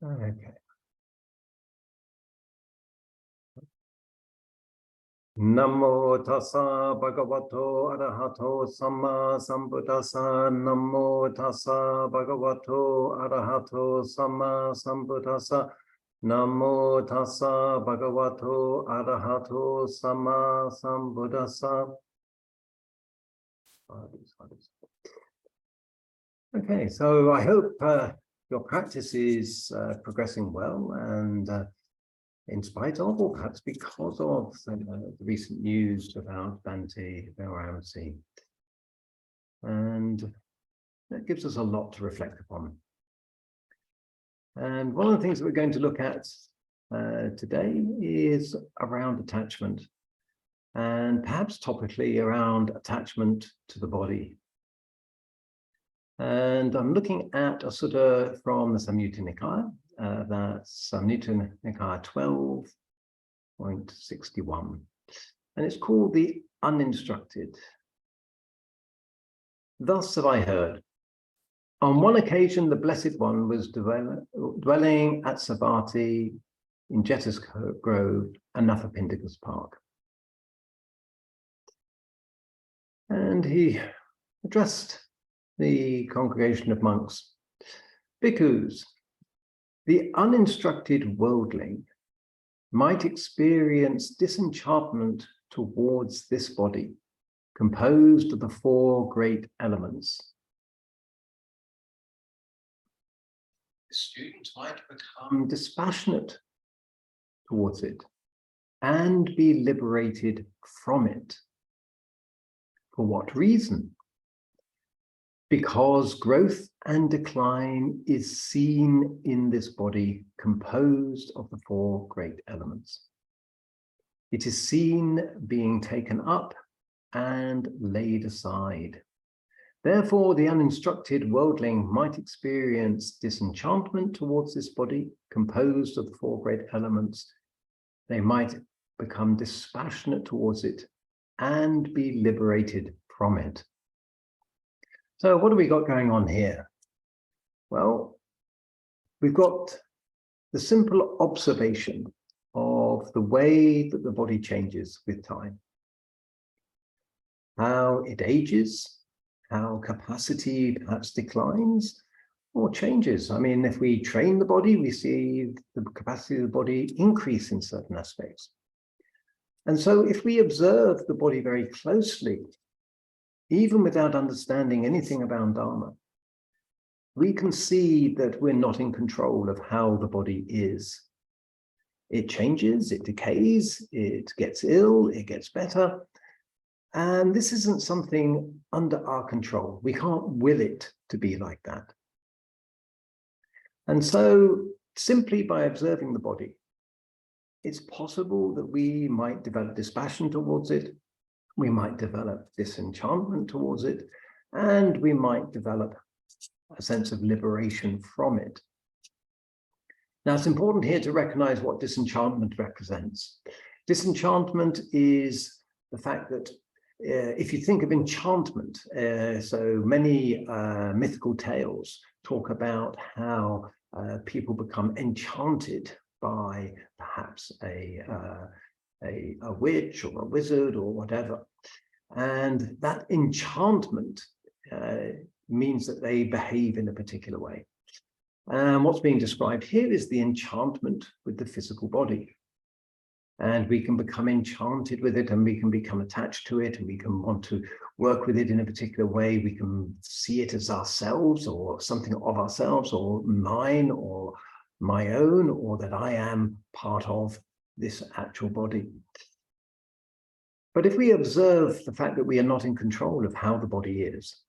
Okay. Namo tassa bhagavato arahato samma sambuddhassa. Namo tassa bhagavato arahato samma sambuddhassa. Namo tassa bhagavato arahato samma sambuddhassa. Okay, so I hope your practice is progressing well, and in spite of, or perhaps because of, the recent news about Bhante, and that gives us a lot to reflect upon. And one of the things that we're going to look at today is around attachment, and perhaps topically around attachment to the body. And I'm looking at a sutta from the Samyutta Nikaya, that's Samyutta Nikaya 12.61, and it's called the Uninstructed. Thus have I heard. On one occasion, the Blessed One was dwelling at Savatthi in Jeta's Grove, Anathapindika's Park. And he addressed the congregation of monks. Bhikkhus, the uninstructed worldling might experience disenchantment towards this body, composed of the four great elements. The student might become dispassionate towards it and be liberated from it. For what reason? Because growth and decline is seen in this body composed of the four great elements. It is seen being taken up and laid aside. Therefore, the uninstructed worldling might experience disenchantment towards this body composed of the four great elements. They might become dispassionate towards it and be liberated from it. So what have we got going on here? Well, we've got the simple observation of the way that the body changes with time. How it ages, how capacity perhaps declines or changes. I mean, if we train the body, we see the capacity of the body increase in certain aspects. And so if we observe the body very closely, even without understanding anything about Dhamma, we can see that we're not in control of how the body is. It changes, it decays, it gets ill, it gets better. And this isn't something under our control. We can't will it to be like that. And so simply by observing the body, it's possible that we might develop dispassion towards it, we might develop disenchantment towards it, and we might develop a sense of liberation from it. Now, it's important here to recognize what disenchantment represents. Disenchantment is the fact that if you think of enchantment, so many mythical tales talk about how people become enchanted by perhaps a witch or a wizard or whatever. And that enchantment means that they behave in a particular way. And what's being described here is the enchantment with the physical body. And we can become enchanted with it, and we can become attached to it, and we can want to work with it in a particular way. We can see it as ourselves, or something of ourselves, or mine, or my own, or that I am part of this actual body. But if we observe the fact that we are not in control of how the body is,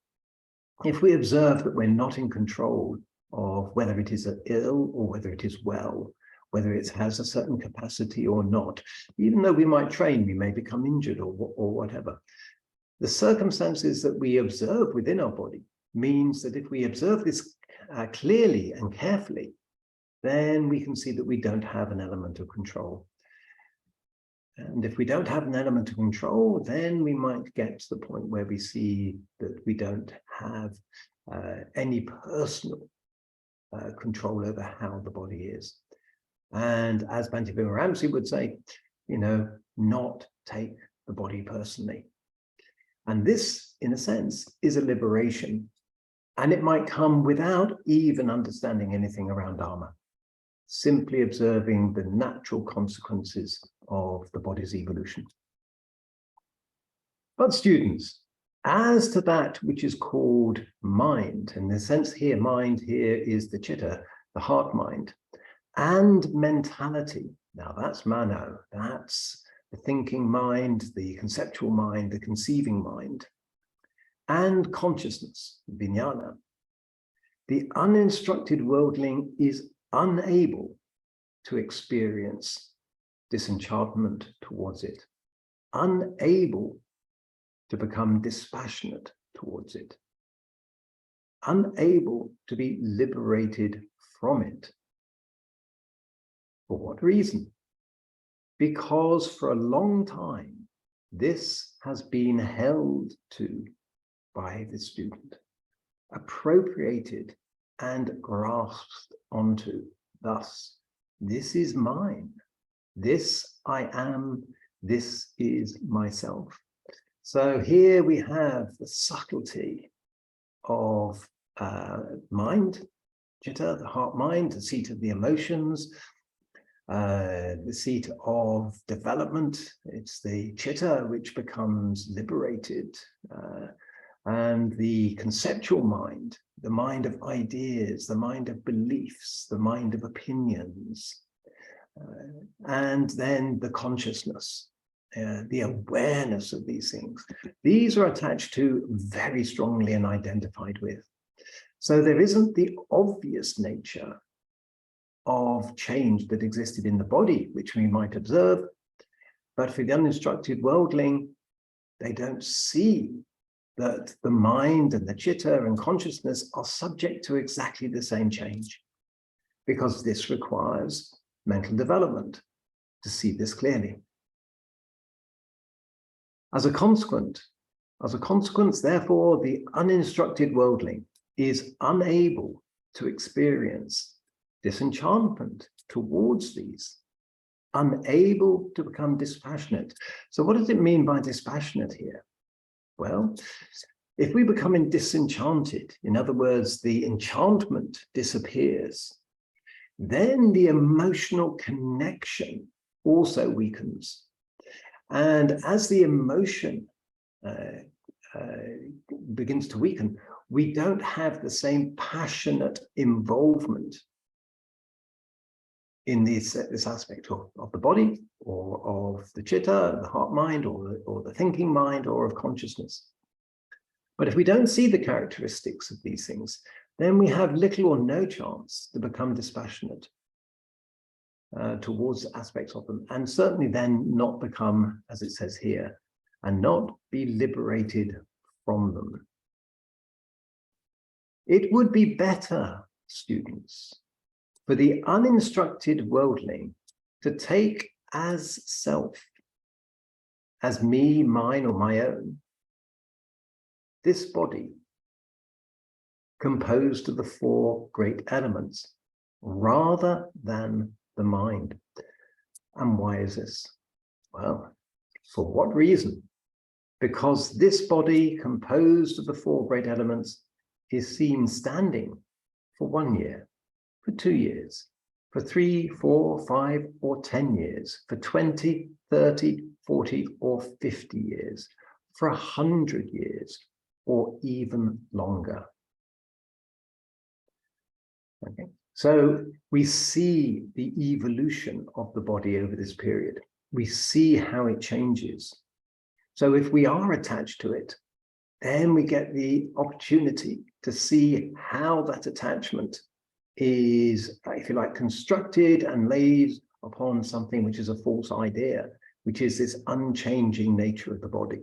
if we observe that we're not in control of whether it is ill or whether it is well, whether it has a certain capacity or not, even though we might train, we may become injured or whatever. The circumstances that we observe within our body means that if we observe this clearly and carefully, then we can see that we don't have an element of control. And if we don't have an element of control, then we might get to the point where we see that we don't have any personal control over how the body is. And as Bhante Vimaramsi would say, not take the body personally. And this, in a sense, is a liberation. And it might come without even understanding anything around Dhamma, simply observing the natural consequences of the body's evolution. But students, as to that which is called mind, in the sense here, mind here is the chitta, the heart mind, and mentality. Now that's mano, that's the thinking mind, the conceptual mind, the conceiving mind, and consciousness, vijnana. The uninstructed worldling is unable to experience disenchantment towards it, unable to become dispassionate towards it, unable to be liberated from it. For what reason? Because for a long time, this has been held to by the student, appropriated and grasped onto. Thus, this is mine, this I am, this is myself. So here we have the subtlety of mind, chitta, the heart mind, the seat of the emotions, the seat of development. It's the chitta which becomes liberated, and the conceptual mind, the mind of ideas, the mind of beliefs, the mind of opinions, and then the consciousness, the awareness of these things. These are attached to very strongly and identified with. So there isn't the obvious nature of change that existed in the body, which we might observe, but for the uninstructed worldling, they don't see that the mind and the chitta and consciousness are subject to exactly the same change, because this requires mental development to see this clearly. As a consequence, therefore, the uninstructed worldling is unable to experience disenchantment towards these, unable to become dispassionate. So what does it mean by dispassionate here? Well, if we become disenchanted, in other words, the enchantment disappears, then the emotional connection also weakens. And as the emotion begins to weaken, we don't have the same passionate involvement in this aspect of the body, or of the chitta, the heart mind, or the thinking mind, or of consciousness. But if we don't see the characteristics of these things, then we have little or no chance to become dispassionate towards aspects of them, and certainly then not become, as it says here, and not be liberated from them. It would be better, students, for the uninstructed worldling to take as self, as me, mine, or my own, this body composed of the four great elements, rather than the mind. And why is this? Well, for what reason? Because this body composed of the four great elements is seen standing for 1 year, for 2 years, for 3, 4, 5, or 10 years, for 20, 30, 40, or 50 years, for 100 years, or even longer. Okay. So we see the evolution of the body over this period. We see how it changes. So if we are attached to it, then we get the opportunity to see how that attachment is, if you like, constructed and lays upon something which is a false idea, which is this unchanging nature of the body.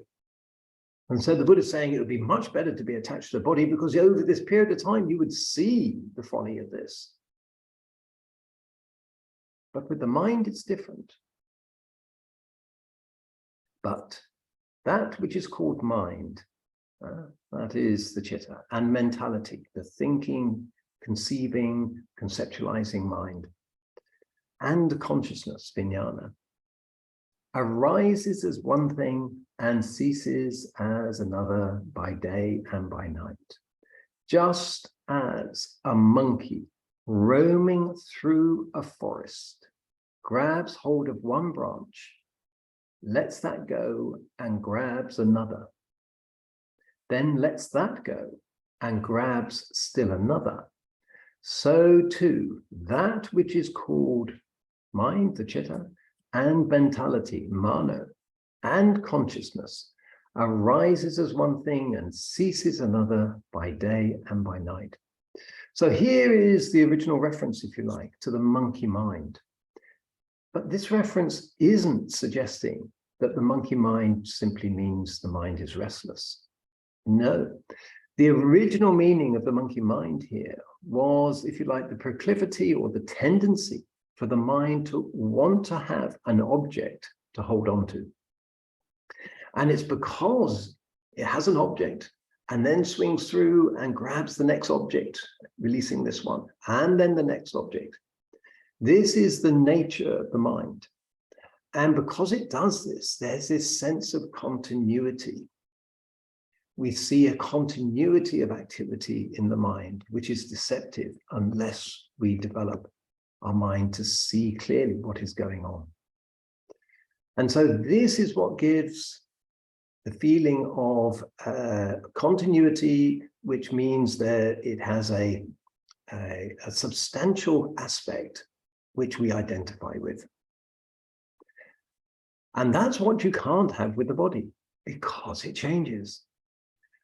And so the Buddha is saying it would be much better to be attached to the body, because over this period of time, you would see the folly of this. But with the mind, it's different. But that which is called mind, that is the chitta, and mentality, the thinking, conceiving, conceptualizing mind. And consciousness, vijnana, arises as one thing and ceases as another by day and by night. Just as a monkey roaming through a forest grabs hold of one branch, lets that go and grabs another, then lets that go and grabs still another, so too that which is called mind, the chitta, and mentality, mano, and consciousness arises as one thing and ceases another by day and by night. So here is the original reference, if you like, to the monkey mind. But this reference isn't suggesting that the monkey mind simply means the mind is restless. No, the original meaning of the monkey mind here was, if you like, the proclivity or the tendency for the mind to want to have an object to hold on to. And it's because it has an object and then swings through and grabs the next object, releasing this one, and then the next object. This is the nature of the mind. And because it does this, there's this sense of continuity. We see a continuity of activity in the mind, which is deceptive unless we develop our mind to see clearly what is going on. And so this is what gives the feeling of continuity, which means that it has a substantial aspect which we identify with. And that's what you can't have with the body, because it changes.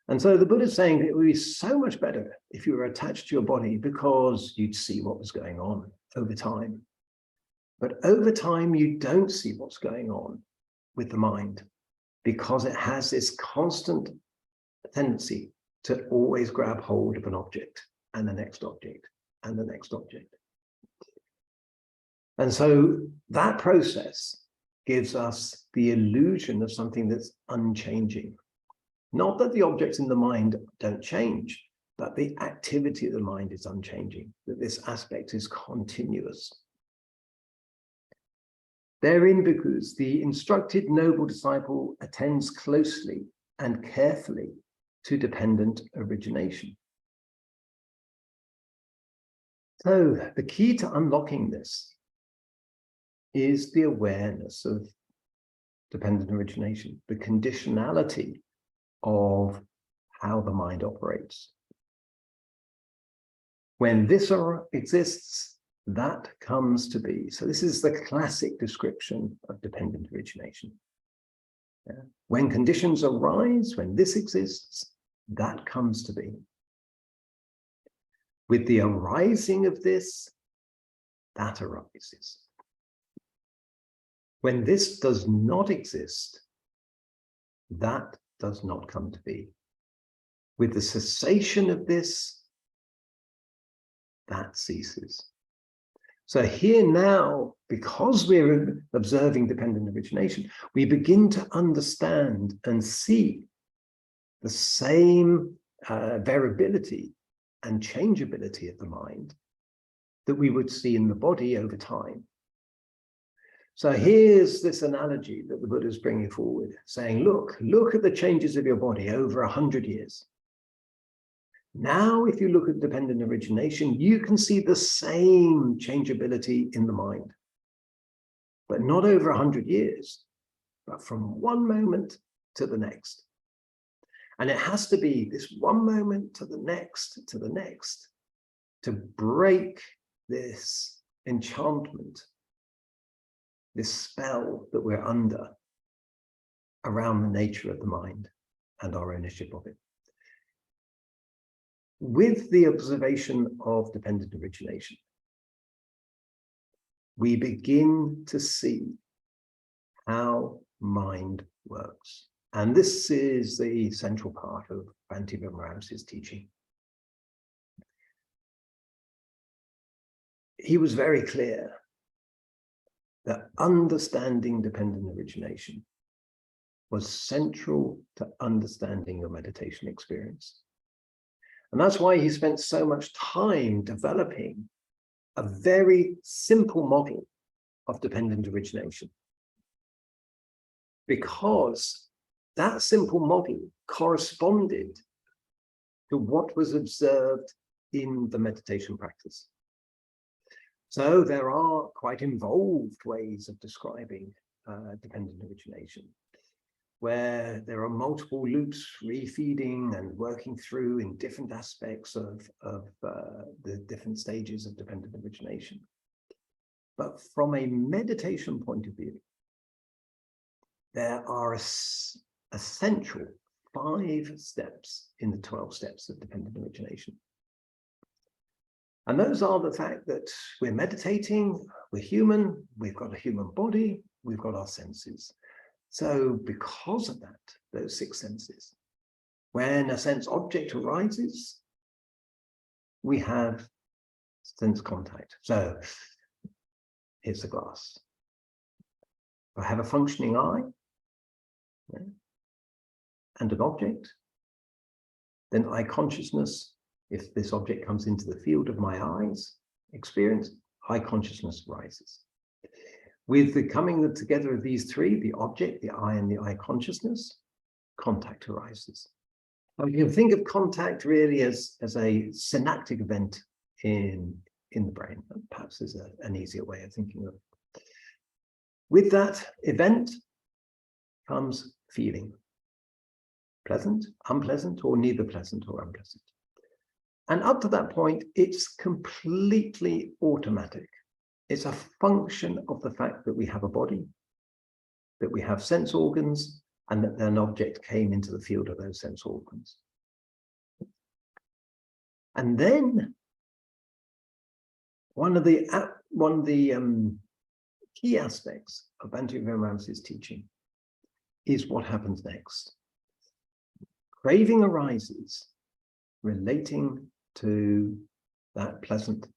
And so the Buddha is saying that it would be so much better if you were attached to your body, because you'd see what was going on over time. But over time, you don't see what's going on with the mind, because it has this constant tendency to always grab hold of an object and the next object and the next object. And so that process gives us the illusion of something that's unchanging. Not that the objects in the mind don't change, but the activity of the mind is unchanging, that this aspect is continuous. Therein, bhikkhus, the instructed noble disciple attends closely and carefully to dependent origination. So the key to unlocking this is the awareness of dependent origination, the conditionality of how the mind operates. When this exists, that comes to be. So this is the classic description of dependent origination. Yeah. When conditions arise, when this exists, that comes to be. With the arising of this, that arises. When this does not exist, that does not come to be. With the cessation of this, that ceases. So here now, because we're observing dependent origination, we begin to understand and see the same variability and changeability of the mind that we would see in the body over time. So here's this analogy that the Buddha is bringing forward, saying, look at the changes of your body over 100 years. Now, if you look at dependent origination, you can see the same changeability in the mind, but not over 100 years, but from one moment to the next. And it has to be this one moment to the next, to break this enchantment, this spell that we're under around the nature of the mind and our ownership of it. With the observation of dependent origination, we begin to see how mind works. And this is the central part of Bhante Vimramsa's teaching. He was very clear that understanding dependent origination was central to understanding your meditation experience. And that's why he spent so much time developing a very simple model of dependent origination, because that simple model corresponded to what was observed in the meditation practice. So there are quite involved ways of describing dependent origination, where there are multiple loops refeeding and working through in different aspects of the different stages of dependent origination. But from a meditation point of view, there are essential 5 steps in the 12 steps of dependent origination. And those are the fact that we're meditating, we're human, we've got a human body, we've got our senses. So because of that, those 6 senses, when a sense object arises, we have sense contact. So here's the glass. If I have a functioning eye, yeah, and an object, then eye consciousness, if this object comes into the field of my eyes experience, eye consciousness rises. With the coming together of these 3, the object, the eye, and the eye consciousness, contact arises. Now, you can think of contact really as a synaptic event in the brain. Perhaps is an easier way of thinking of it. With that event comes feeling. Pleasant, unpleasant, or neither pleasant or unpleasant. And up to that point, it's completely automatic. It's a function of the fact that we have a body, that we have sense organs, and that an object came into the field of those sense organs. And then one of the key aspects of Bhante Viram's teaching is what happens next. Craving arises relating to that pleasant,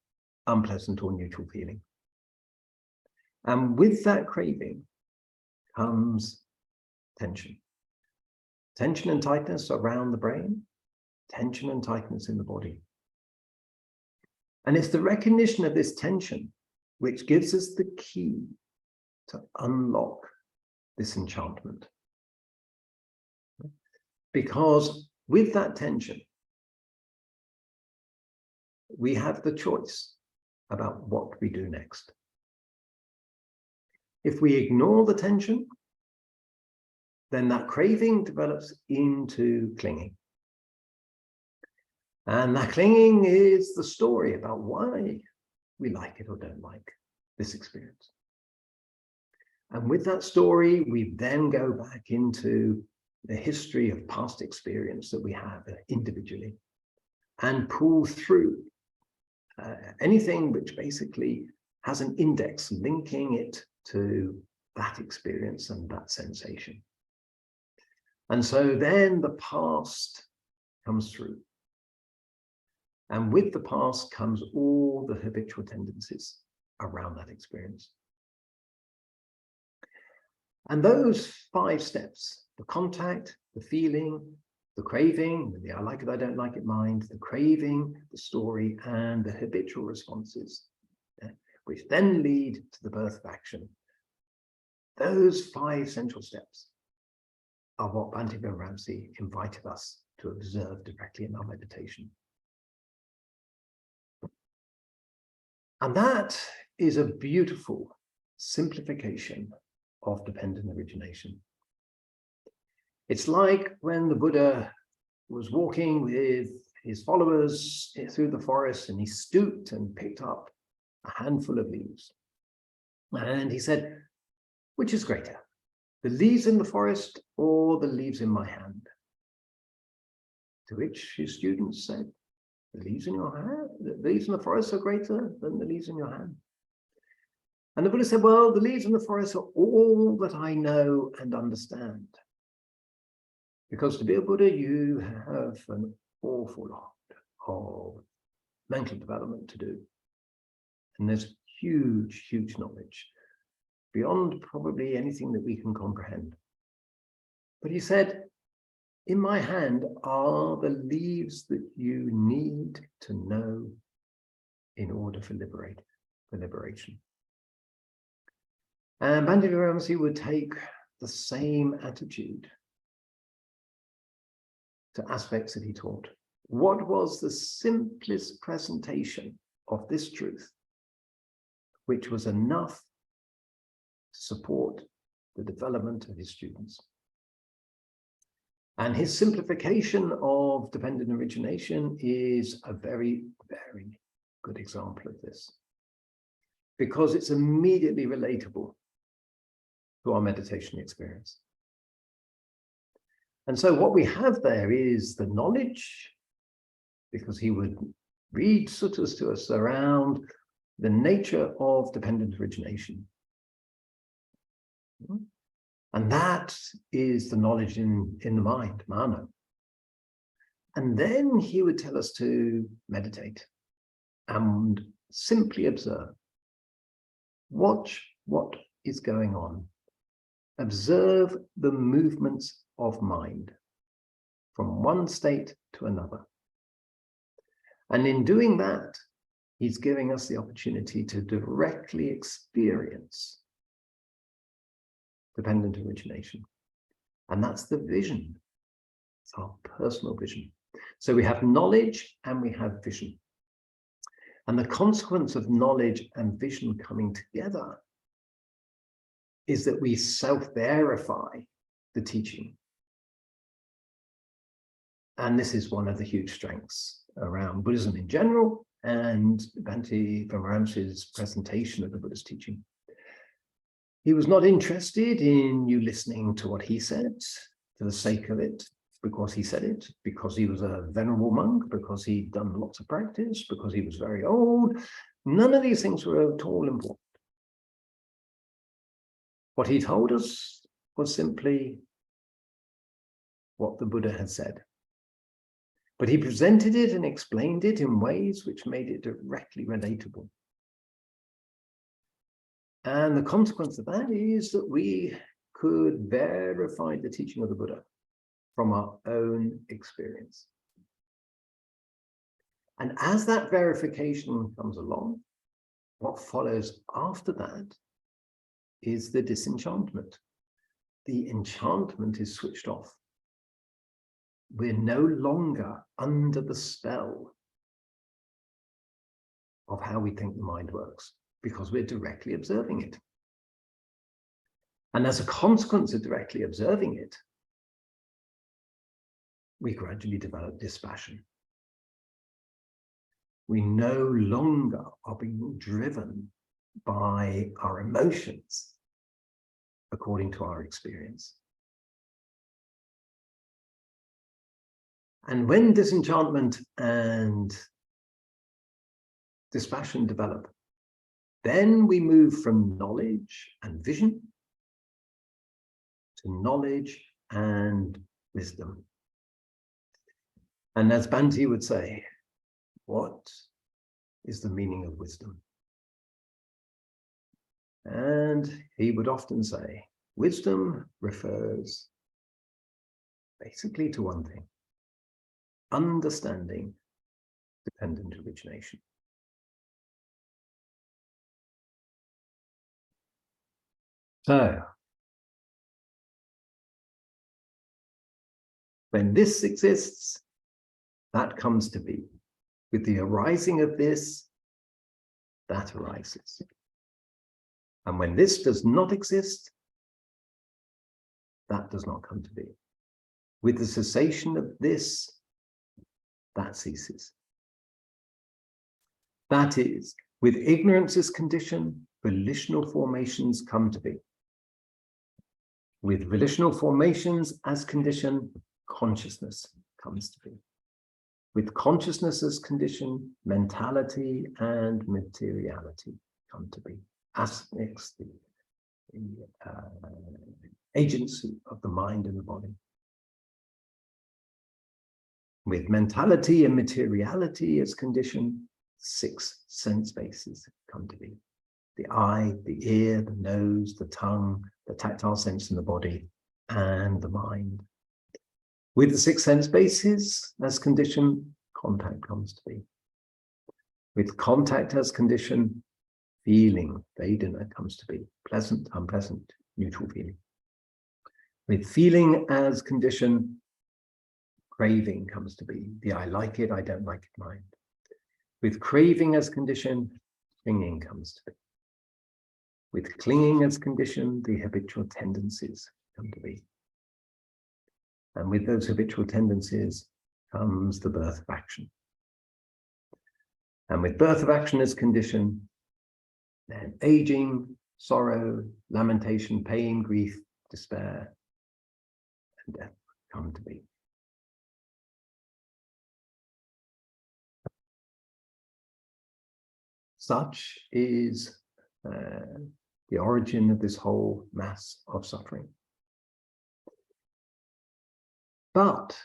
unpleasant, or neutral feeling. And with that craving comes tension. Tension and tightness around the brain, tension and tightness in the body. And it's the recognition of this tension which gives us the key to unlock this enchantment. Because with that tension, we have the choice about what we do next. If we ignore the tension, then that craving develops into clinging. And that clinging is the story about why we like it or don't like this experience. And with that story, we then go back into the history of past experience that we have individually and pull through anything which basically has an index linking it to that experience and that sensation. And so then the past comes through. And with the past comes all the habitual tendencies around that experience. And those 5 steps, the contact, the feeling, the craving, the I like it, I don't like it mind, the craving, the story, and the habitual responses, which then lead to the birth of action. Those 5 central steps are what Bhante Viramsey invited us to observe directly in our meditation. And that is a beautiful simplification of dependent origination. It's like when the Buddha was walking with his followers through the forest, and he stooped and picked up a handful of leaves. And he said, which is greater, the leaves in the forest or the leaves in my hand? To which his students said, the leaves in your hand, the leaves in the forest are greater than the leaves in your hand. And the Buddha said, well, the leaves in the forest are all that I know and understand. Because to be a Buddha, you have an awful lot of mental development to do. And there's huge, huge knowledge beyond probably anything that we can comprehend. But he said, in my hand are the leaves that you need to know in order for liberation. And Bhante Viramsī would take the same attitude to aspects that he taught. What was the simplest presentation of this truth, which was enough to support the development of his students? And his simplification of dependent origination is a very, very good example of this, because it's immediately relatable to our meditation experience. And so what we have there is the knowledge, because he would read suttas to us around the nature of dependent origination. And that is the knowledge in the mind, mana. And then he would tell us to meditate and simply observe. Watch what is going on. Observe the movements of mind from one state to another. And in doing that, he's giving us the opportunity to directly experience dependent origination. And that's the vision. It's our personal vision. So we have knowledge and we have vision. And the consequence of knowledge and vision coming together is that we self-verify the teaching. And this is one of the huge strengths around Buddhism in general and Bhante Viramsī's presentation of the Buddha's teaching. He was not interested in you listening to what he said for the sake of it, because he said it, because he was a venerable monk, because he'd done lots of practice, because he was very old. None of these things were at all important. What he told us was simply what the Buddha had said. But he presented it and explained it in ways which made it directly relatable. And the consequence of that is that we could verify the teaching of the Buddha from our own experience. And as that verification comes along, what follows after that is the disenchantment. The enchantment is switched off. We're no longer under the spell of how we think the mind works, because we're directly observing it. And as a consequence of directly observing it, we gradually develop dispassion. We no longer are being driven by our emotions according to our experience. And when disenchantment and dispassion develop, then we move from knowledge and vision to knowledge and wisdom. And as Bhante would say, what is the meaning of wisdom? And he would often say, wisdom refers basically to one thing: understanding dependent origination. So, when this exists, that comes to be. With the arising of this, that arises. And when this does not exist, that does not come to be. With the cessation of this, that ceases. That is, with ignorance's condition, volitional formations come to be. With volitional formations as condition, consciousness comes to be. With consciousness as condition, mentality and materiality come to be. Aspects, the agency of the mind and the body. With mentality and materiality as condition, 6 sense bases come to be. The eye, the ear, the nose, the tongue, the tactile sense in the body, and the mind. With the six sense bases as condition, contact comes to be. With contact as condition, feeling, Vedana, comes to be. Pleasant, unpleasant, neutral feeling. With feeling as condition, craving comes to be. The I like it, I don't like it mind. With craving as condition, clinging comes to be. With clinging as condition, the habitual tendencies come to be. And with those habitual tendencies comes the birth of action. And with birth of action as condition, then aging, sorrow, lamentation, pain, grief, despair, and death come to be. Such is the origin of this whole mass of suffering. But,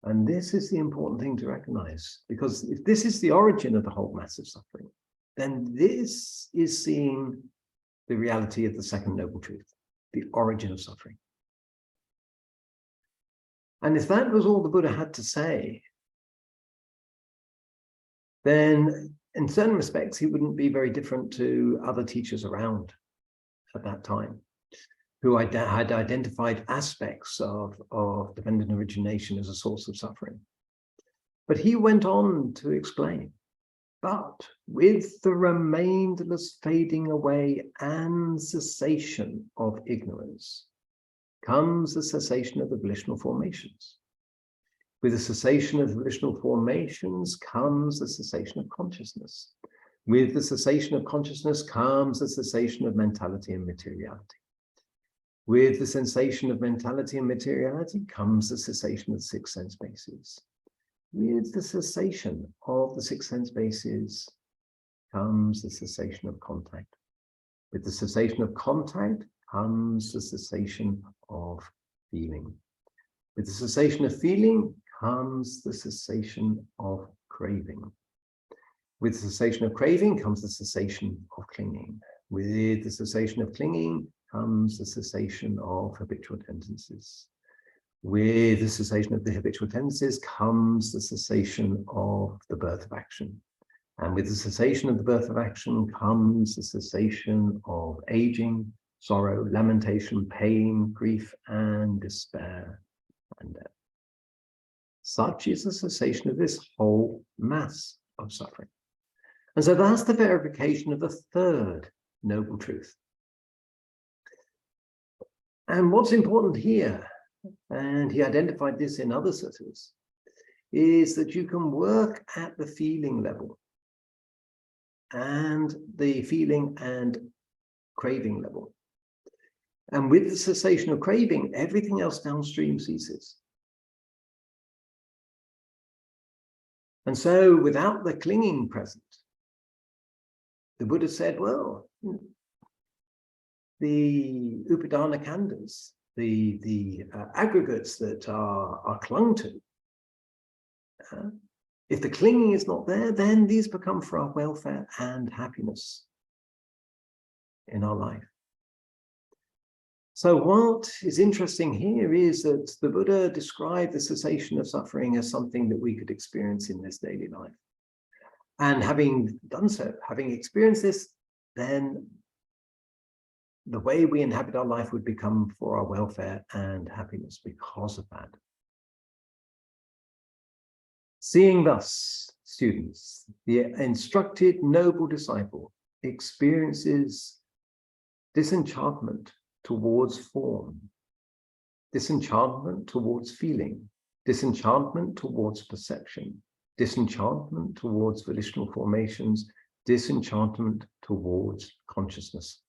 and this is the important thing to recognize, because if this is the origin of the whole mass of suffering, then this is seeing the reality of the second noble truth, the origin of suffering. And if that was all the Buddha had to say, then in certain respects, he wouldn't be very different to other teachers around at that time, who had identified aspects of dependent origination as a source of suffering. But he went on to explain, but with the remainderless fading away and cessation of ignorance comes the cessation of the volitional formations. With the cessation of the volitional formations comes the cessation of consciousness. With the cessation of consciousness comes the cessation of mentality and materiality. With the cessation of mentality and materiality comes the cessation of the six sense bases. With the cessation of the six sense bases comes the cessation of contact. With the cessation of contact comes the cessation of feeling. With the cessation of feeling comes the cessation of craving. With the cessation of craving comes the cessation of clinging. With the cessation of clinging comes the cessation of habitual tendencies. With the cessation of the habitual tendencies comes the cessation of the birth of action. And with the cessation of the birth of action comes the cessation of aging, sorrow, lamentation, pain, grief, and despair, and death. Such is the cessation of this whole mass of suffering. And so that's the verification of the third noble truth. And what's important here, and he identified this in other suttas, is that you can work at the feeling level and the feeling and craving level. And with the cessation of craving, everything else downstream ceases. And so without the clinging present, the Buddha said, well, the upadana khandhas, the aggregates that are clung to, if the clinging is not there, then these become for our welfare and happiness in our life. So what is interesting here is that the Buddha described the cessation of suffering as something that we could experience in this daily life. And having done so, having experienced this, then the way we inhabit our life would become for our welfare and happiness because of that. Seeing thus, students, the instructed noble disciple experiences disenchantment towards form, disenchantment towards feeling, disenchantment towards perception, disenchantment towards volitional formations, disenchantment towards consciousness.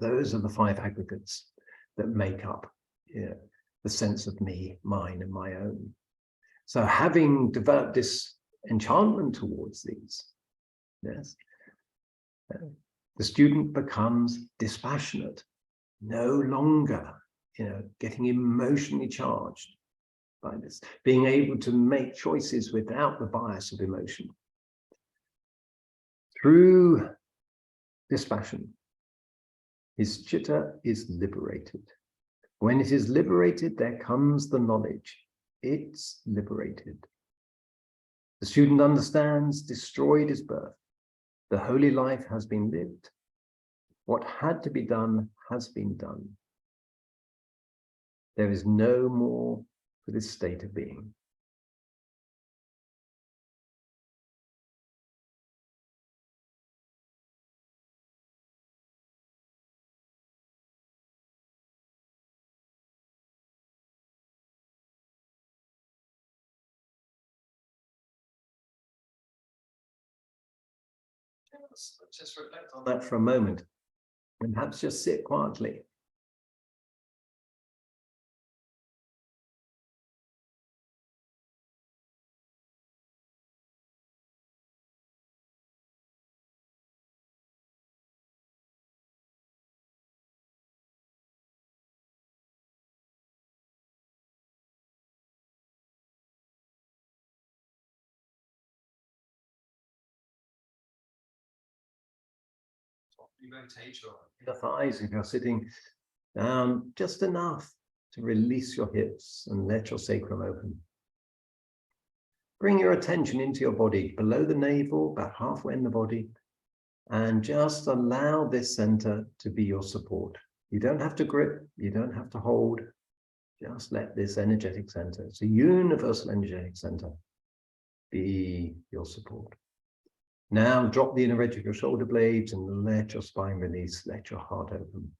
Those are the five aggregates that make up the sense of me, mine, and my own. So having developed this enchantment towards these, yes, the student becomes dispassionate, no longer, getting emotionally charged by this, being able to make choices without the bias of emotion. Through dispassion, his chitta is liberated. When it is liberated, there comes the knowledge it's liberated. The student understands destroyed is birth. The holy life has been lived. What had to be done has been done. There is no more for this state of being. Let's just reflect on that for a moment, and perhaps just sit quietly. Rotate your thighs if you're sitting down just enough to release your hips and let your sacrum open. Bring your attention into your body, below the navel, about halfway in the body, and just allow this center to be your support. You don't have to grip, you don't have to hold, just let this energetic center, it's a universal energetic center, be your support. Now drop the inner edge of your shoulder blades and let your spine release, let your heart open.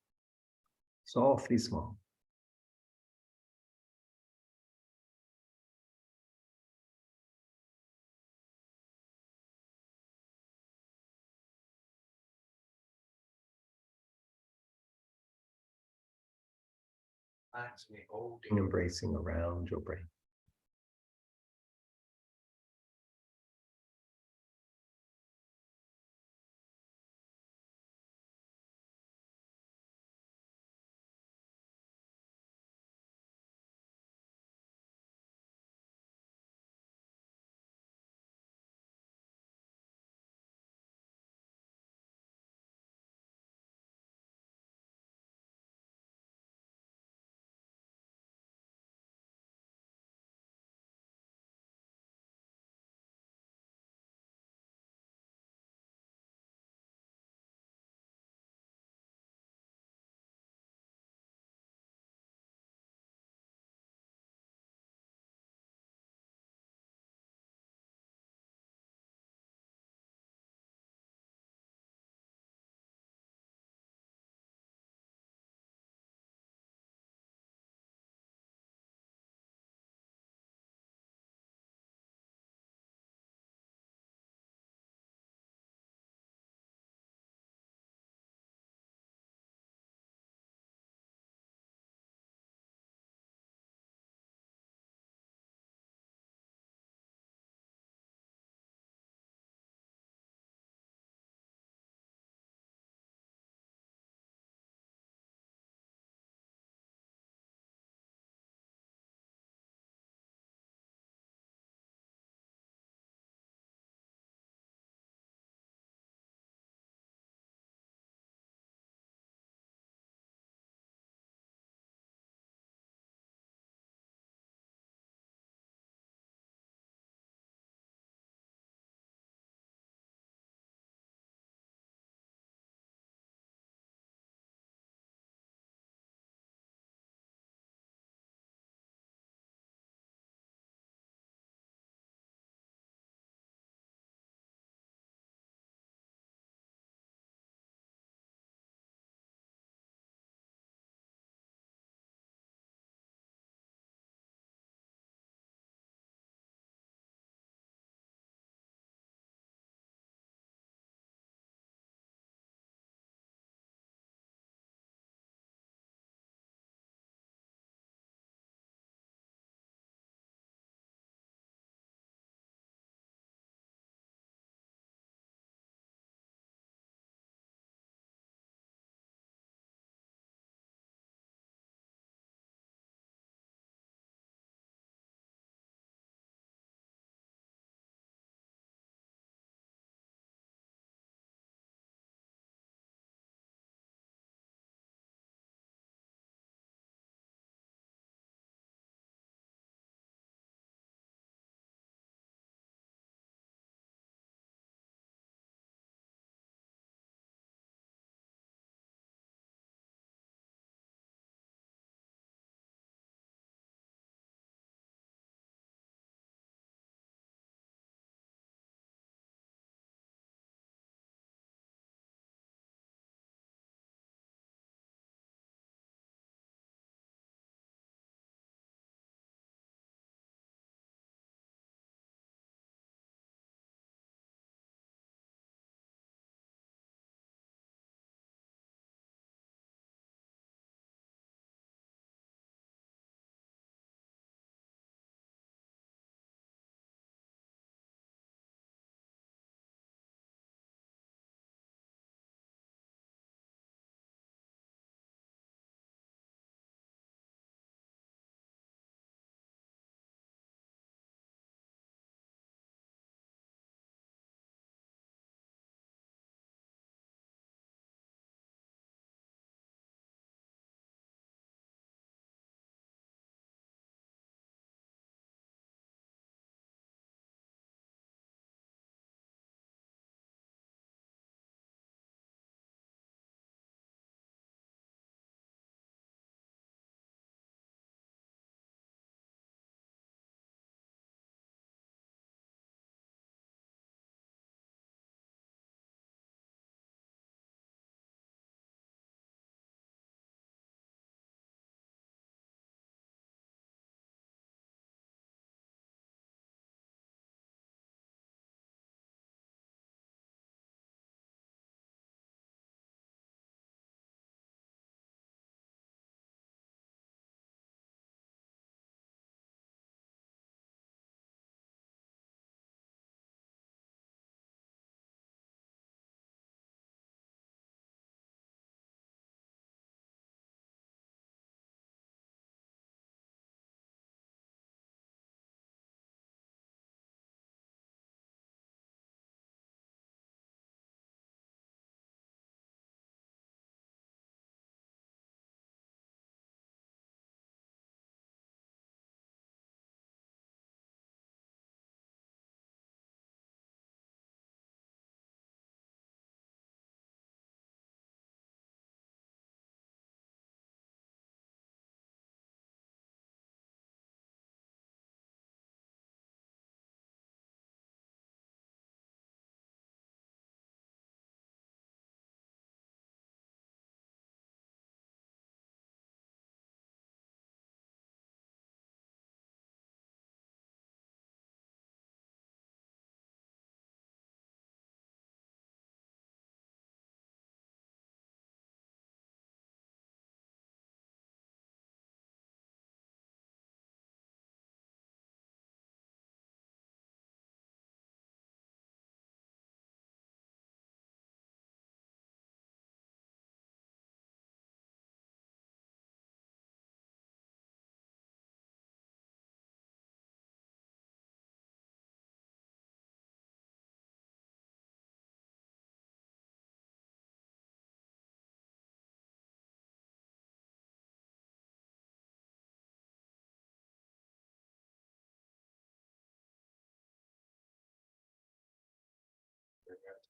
Softly smile. Actually holding, embracing around your brain.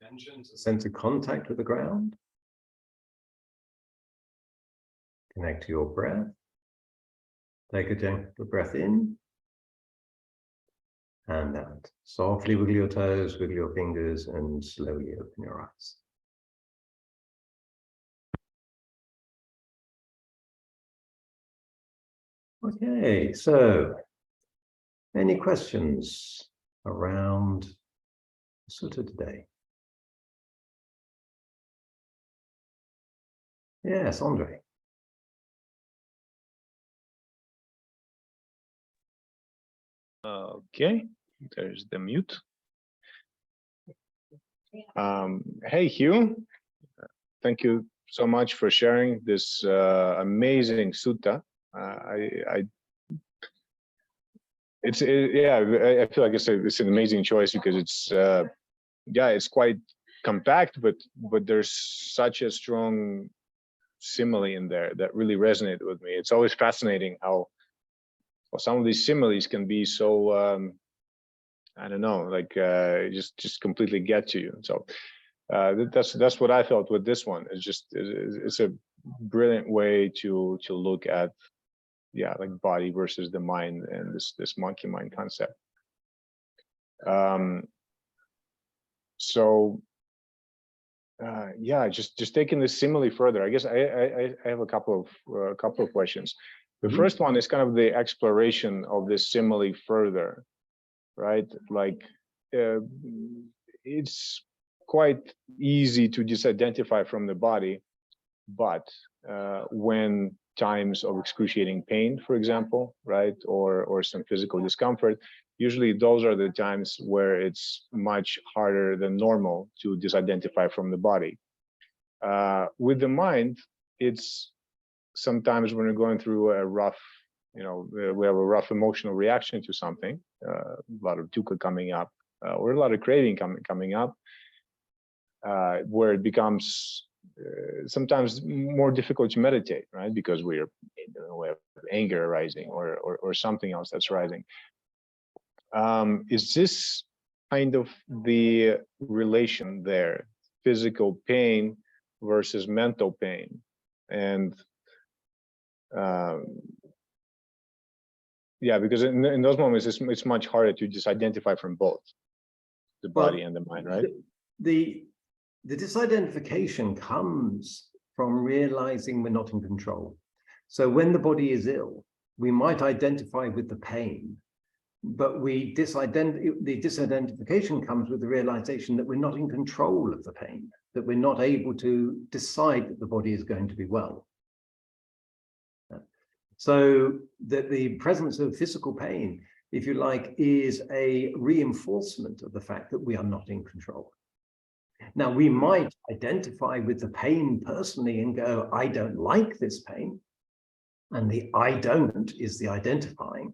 Attention to sense of contact with the ground. Connect to your breath. Take a gentle breath in and out. Softly wiggle your toes, wiggle your fingers, and slowly open your eyes. Okay, so any questions around the sutta today? Yes, Andre. Okay, there's the mute. Hey, Hugh. Thank you so much for sharing this amazing sutta. I feel like it's an amazing choice because it's it's quite compact, but there's such a strong simile in there that really resonated with me. It's always fascinating how some of these similes can be so I don't know, like just completely get to you. So that's what I felt with this one. It's a brilliant way to look at like body versus the mind and this monkey mind concept. Just taking this simile further, I guess I have a couple of questions. The first one is kind of the exploration of this simile further, right? Like it's quite easy to disidentify from the body, but when times of excruciating pain, for example, right, or some physical discomfort, usually those are the times where it's much harder than normal to disidentify from the body. With the mind, it's sometimes when we're going through a rough, we have a rough emotional reaction to something, a lot of dukkha coming up, or a lot of craving coming up, where it becomes sometimes more difficult to meditate, right? Because we have anger arising or something else that's rising. Is this kind of the relation there, physical pain versus mental pain? And because in those moments, it's much harder to disidentify from both the body and the mind, right? The disidentification comes from realizing we're not in control. So when the body is ill, we might identify with the pain, but the disidentification comes with the realization that we're not in control of the pain, that we're not able to decide that the body is going to be well. So that the presence of physical pain, if you like, is a reinforcement of the fact that we are not in control. Now, we might identify with the pain personally and go, I don't like this pain. And the I don't is the identifying.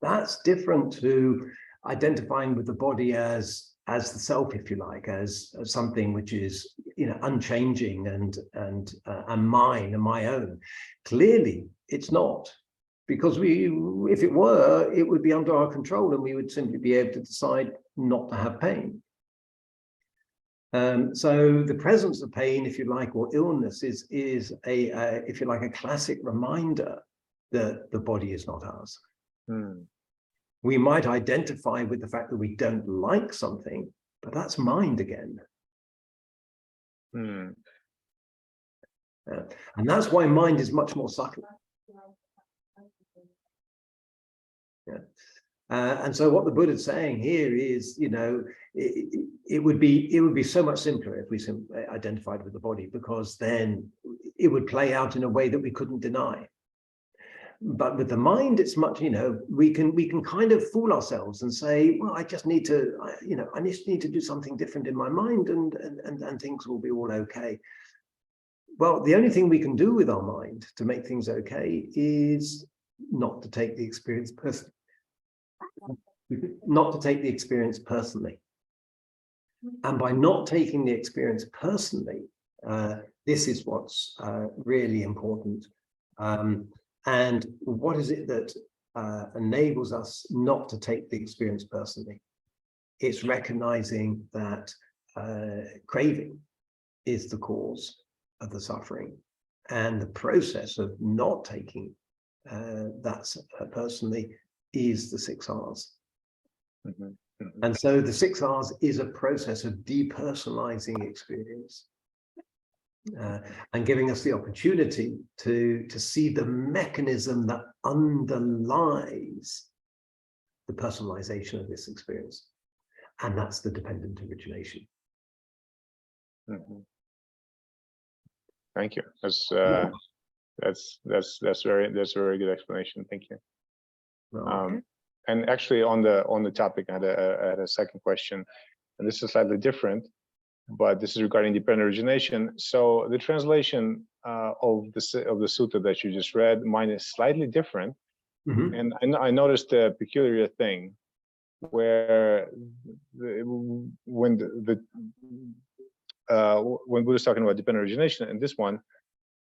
That's different to identifying with the body as the self, if you like, as something which is, unchanging and mine and my own. Clearly, it's not, because if it were, it would be under our control and we would simply be able to decide not to have pain. So the presence of pain, if you like, or illness is if you like, a classic reminder that the body is not ours. We might identify with the fact that we don't like something, but that's mind again. And that's why mind is much more subtle. And so what the Buddha is saying here is, it would be so much simpler if we identified with the body, because then it would play out in a way that we couldn't deny. But with the mind, it's much, we can kind of fool ourselves and say, well, I just need to, I just need to do something different in my mind, and things will be all okay. Well, the only thing we can do with our mind to make things okay is not to take the experience personally. Not to take the experience personally. And by not taking the experience personally, this is what's really important. And what is it that enables us not to take the experience personally? It's recognizing that craving is the cause of the suffering, and the process of not taking that personally is the 6 R's. And so the 6 R's is a process of depersonalizing experience and giving us the opportunity to see the mechanism that underlies the personalization of this experience. And that's the dependent origination. Thank you. That's very good explanation. Thank you. Okay. And actually, on the topic, I had a second question, and this is slightly different, but this is regarding dependent origination. So the translation of the sutta that you just read, mine is slightly different, and I noticed a peculiar thing where when Buddha's talking about dependent origination, and this one,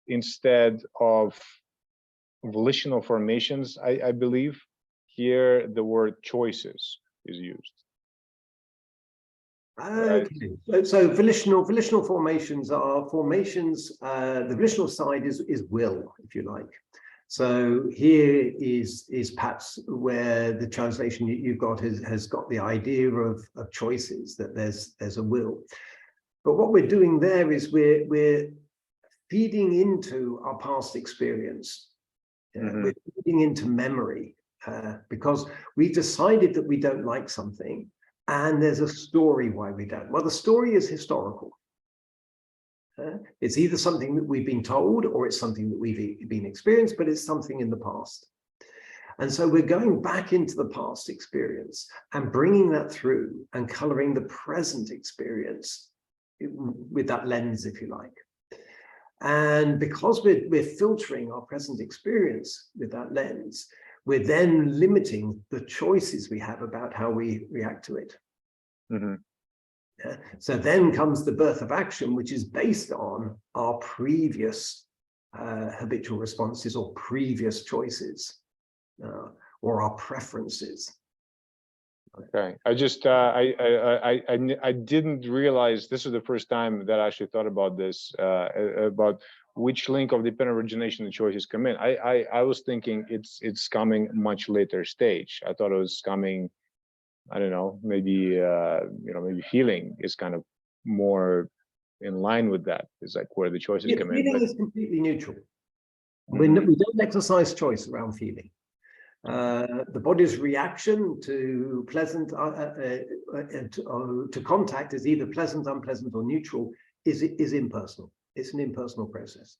instead of volitional formations, I believe, here the word choices is used. Okay, right. So volitional formations are formations. The volitional side is will, if you like. So here is perhaps where the translation you've got has got the idea of choices, that there's a will. But what we're doing there is we're feeding into our past experience. We're feeding into memory because we decided that we don't like something, and there's a story why we don't. Well, the story is historical. It's either something that we've been told, or it's something that we've been experienced, but it's something in the past. And so we're going back into the past experience and bringing that through and coloring the present experience with that lens, if you like. And because we're filtering our present experience with that lens, we're then limiting the choices we have about how we react to it. So then comes the birth of action, which is based on our previous habitual responses or previous choices or our preferences. Okay, I just I didn't realize this is the first time that I actually thought about this, about which link of dependent origination the choices come in. I was thinking it's coming much later stage. I thought it was coming, I don't know, maybe maybe feeling is kind of more in line with that. It's like where the choices come in. Feeling is completely neutral. We don't exercise choice around feeling. The body's reaction to pleasant, to contact is either pleasant, unpleasant, or neutral. Is impersonal. It's an impersonal process.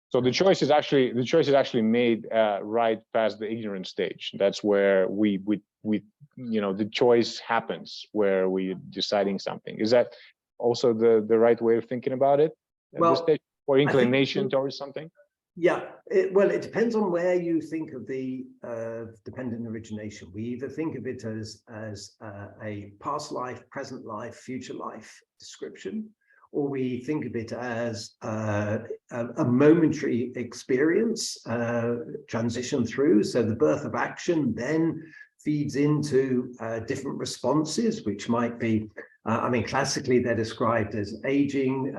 So the choice is actually made right past the ignorant stage. That's where we the choice happens, where we're deciding something. Is that also the right way of thinking about it at this stage, or inclination towards something? Yeah, well, it depends on where you think of the dependent origination. We either think of it as a past life, present life, future life description, or we think of it as a momentary experience, transition through. So the birth of action then feeds into different responses, which might be, classically they're described as aging,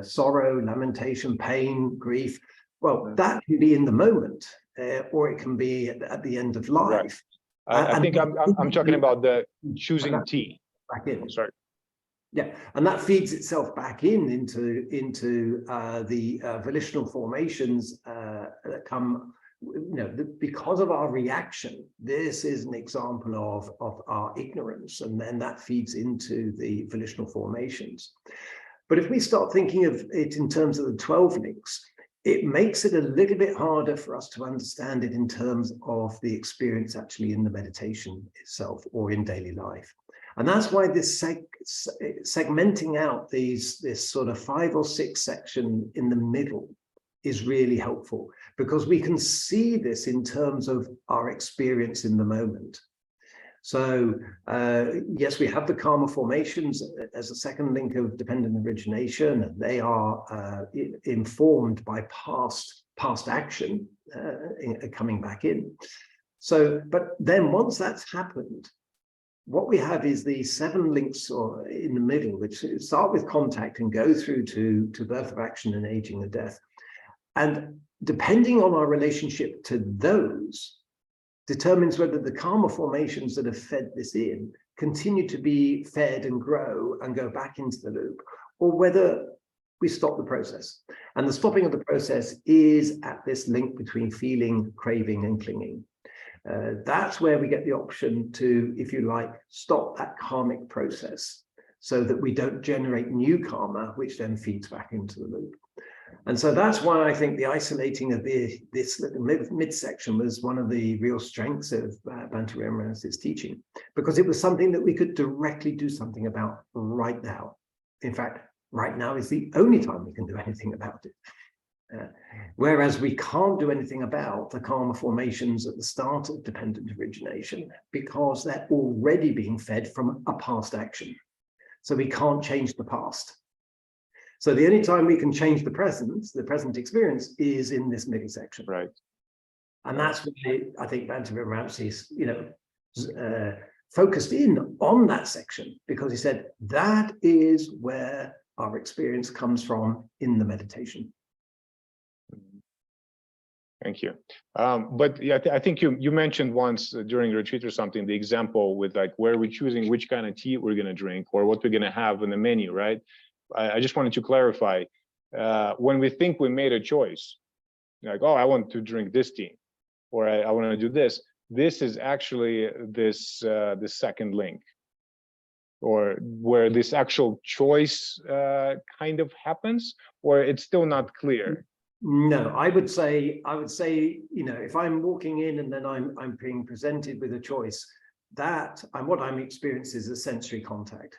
sorrow, lamentation, pain, grief. Well, that can be in the moment, or it can be at the end of life. Right. I think I'm talking about the choosing T. Back in. Sorry. Yeah, and that feeds itself back into the volitional formations that come, because of our reaction. This is an example of our ignorance, and then that feeds into the volitional formations. But if we start thinking of it in terms of the 12 links, it makes it a little bit harder for us to understand it in terms of the experience actually in the meditation itself or in daily life. And that's why this segmenting out this sort of 5 or 6 section in the middle is really helpful, because we can see this in terms of our experience in the moment. So yes, we have the karma formations as a second link of dependent origination, and they are informed by past action coming back in. So, but then once that's happened, what we have is the 7 links or in the middle, which start with contact and go through to birth of action and aging and death. And depending on our relationship to those, determines whether the karma formations that have fed this in continue to be fed and grow and go back into the loop, or whether we stop the process. And the stopping of the process is at this link between feeling, craving, and clinging. That's where we get the option to, if you like, stop that karmic process so that we don't generate new karma, which then feeds back into the loop. And so that's why I think the isolating of this midsection was one of the real strengths of Bhante Ramras's teaching, because it was something that we could directly do something about right now. In fact, right now is the only time we can do anything about it. Whereas we can't do anything about the karma formations at the start of dependent origination because they're already being fed from a past action. So we can't change the past. So the only time we can change the present experience is in this middle section. Right. And that's why I think Bhante Ramras's, focused in on that section, because he said that is where our experience comes from in the meditation. Thank you. But yeah, I think you mentioned once during the retreat or something, the example with like where we're choosing which kind of tea we're going to drink or what we're going to have in the menu, right? I just wanted to clarify, when we think we made a choice, like, oh, I want to drink this tea, or I want to do this, this is actually this the second link, or where this actual choice kind of happens, or it's still not clear. No, I would say, if I'm walking in and then I'm being presented with a choice, what I'm experiencing is a sensory contact.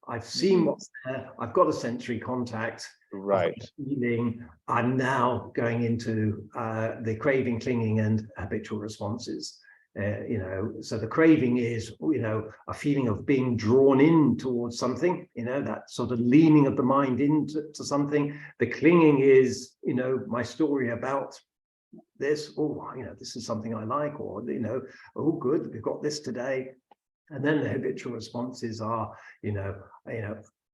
I've seen what's there. I've got a sensory contact. Right. Feeling. I'm now going into the craving, clinging, and habitual responses. So the craving is, a feeling of being drawn in towards something, that sort of leaning of the mind into something. The clinging is, my story about this. Oh, this is something I like, or, oh, good, we've got this today. And then the habitual responses are,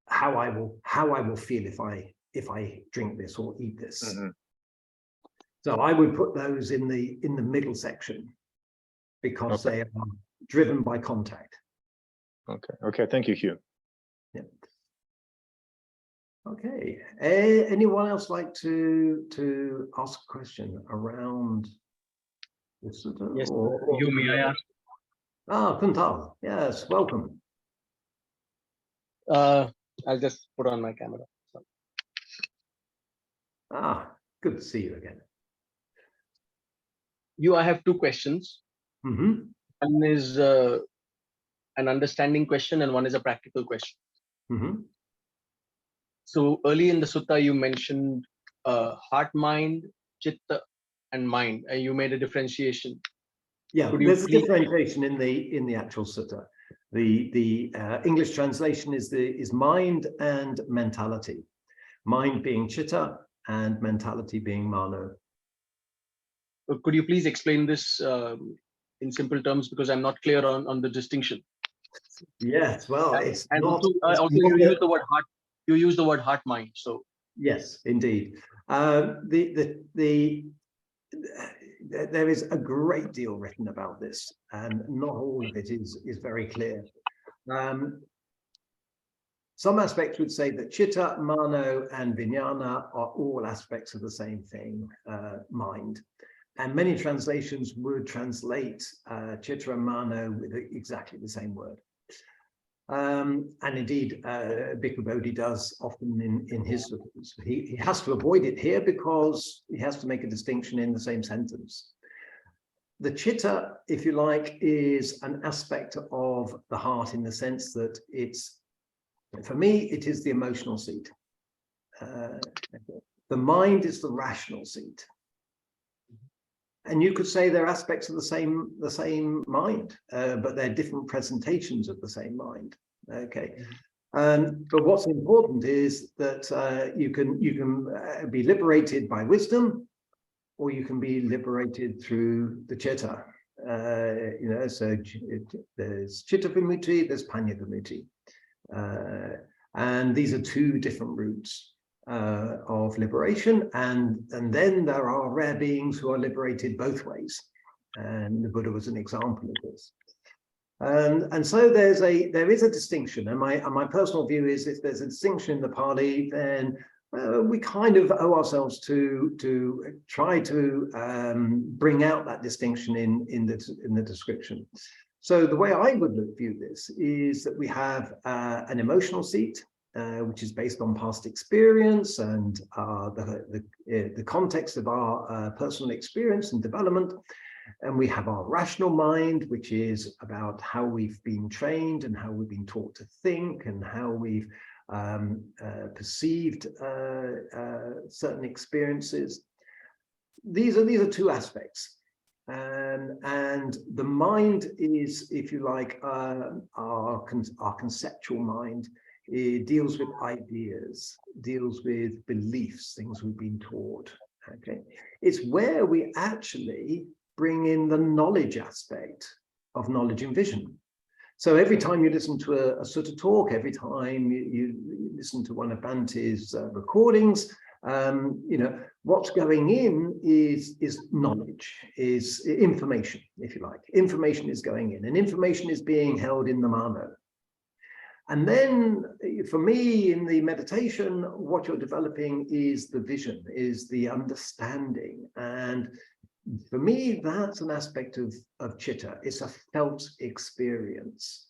how I will feel if I drink this or eat this. Mm-hmm. So I would put those in the middle section, because they are driven by contact. Okay. Thank you, Hugh. Yeah. Okay. Anyone else like to ask a question around this? Yes. Hugh, may I ask? Kuntal. Yes. Welcome. I'll just put on my camera. Good to see you again. I have 2 questions. Mm-hmm. One is an understanding question and one is a practical question. Mm-hmm. So early in the sutta, you mentioned heart, mind, chitta, and mind. You made a differentiation. Yeah, there's a differentiation in the actual sutta. The English translation is mind and mentality. Mind being chitta and mentality being mano. Could you please explain this in simple terms, because I'm not clear on the distinction? Yes, well, it's and not. Also, you use the word heart. You use the word heart mind. So yes, indeed. There is a great deal written about this, and not all of it is very clear. Some aspects would say that chitta, mano, and vijnana are all aspects of the same thing, mind. And many translations would translate chitta and mano with exactly the same word. And indeed, Bhikkhu Bodhi does often in his suttas. He has to avoid it here because he has to make a distinction in the same sentence. The chitta, if you like, is an aspect of the heart in the sense that for me, it is the emotional seat. The mind is the rational seat. And you could say they're aspects of the same mind, but they're different presentations of the same mind. Okay, but what's important is that you can be liberated by wisdom, or you can be liberated through the chitta. So there's chitta vimutti, there's panya vimutti. And these are two different routes of liberation. And then there are rare beings who are liberated both ways. And the Buddha was an example of this. And so there is a distinction. And my personal view is if there's a distinction in the Pali, then we kind of owe ourselves to try to bring out that distinction in the description. So the way I would view this is that we have an emotional seat, which is based on past experience and the context of our personal experience and development. And we have our rational mind, which is about how we've been trained and how we've been taught to think and how we've perceived certain experiences. These are two aspects. And the mind is, if you like, our conceptual mind. It deals with ideas, deals with beliefs, things we've been taught. Okay, it's where we actually bring in the knowledge aspect of knowledge and vision. So every time you listen to a sutta talk, every time you listen to one of Bhante's recordings, what's going in is knowledge, is information, if you like. Information is going in, and information is being held in the mano. And then for me, in the meditation, what you're developing is the vision, is the understanding. And for me, that's an aspect of chitta. It's a felt experience.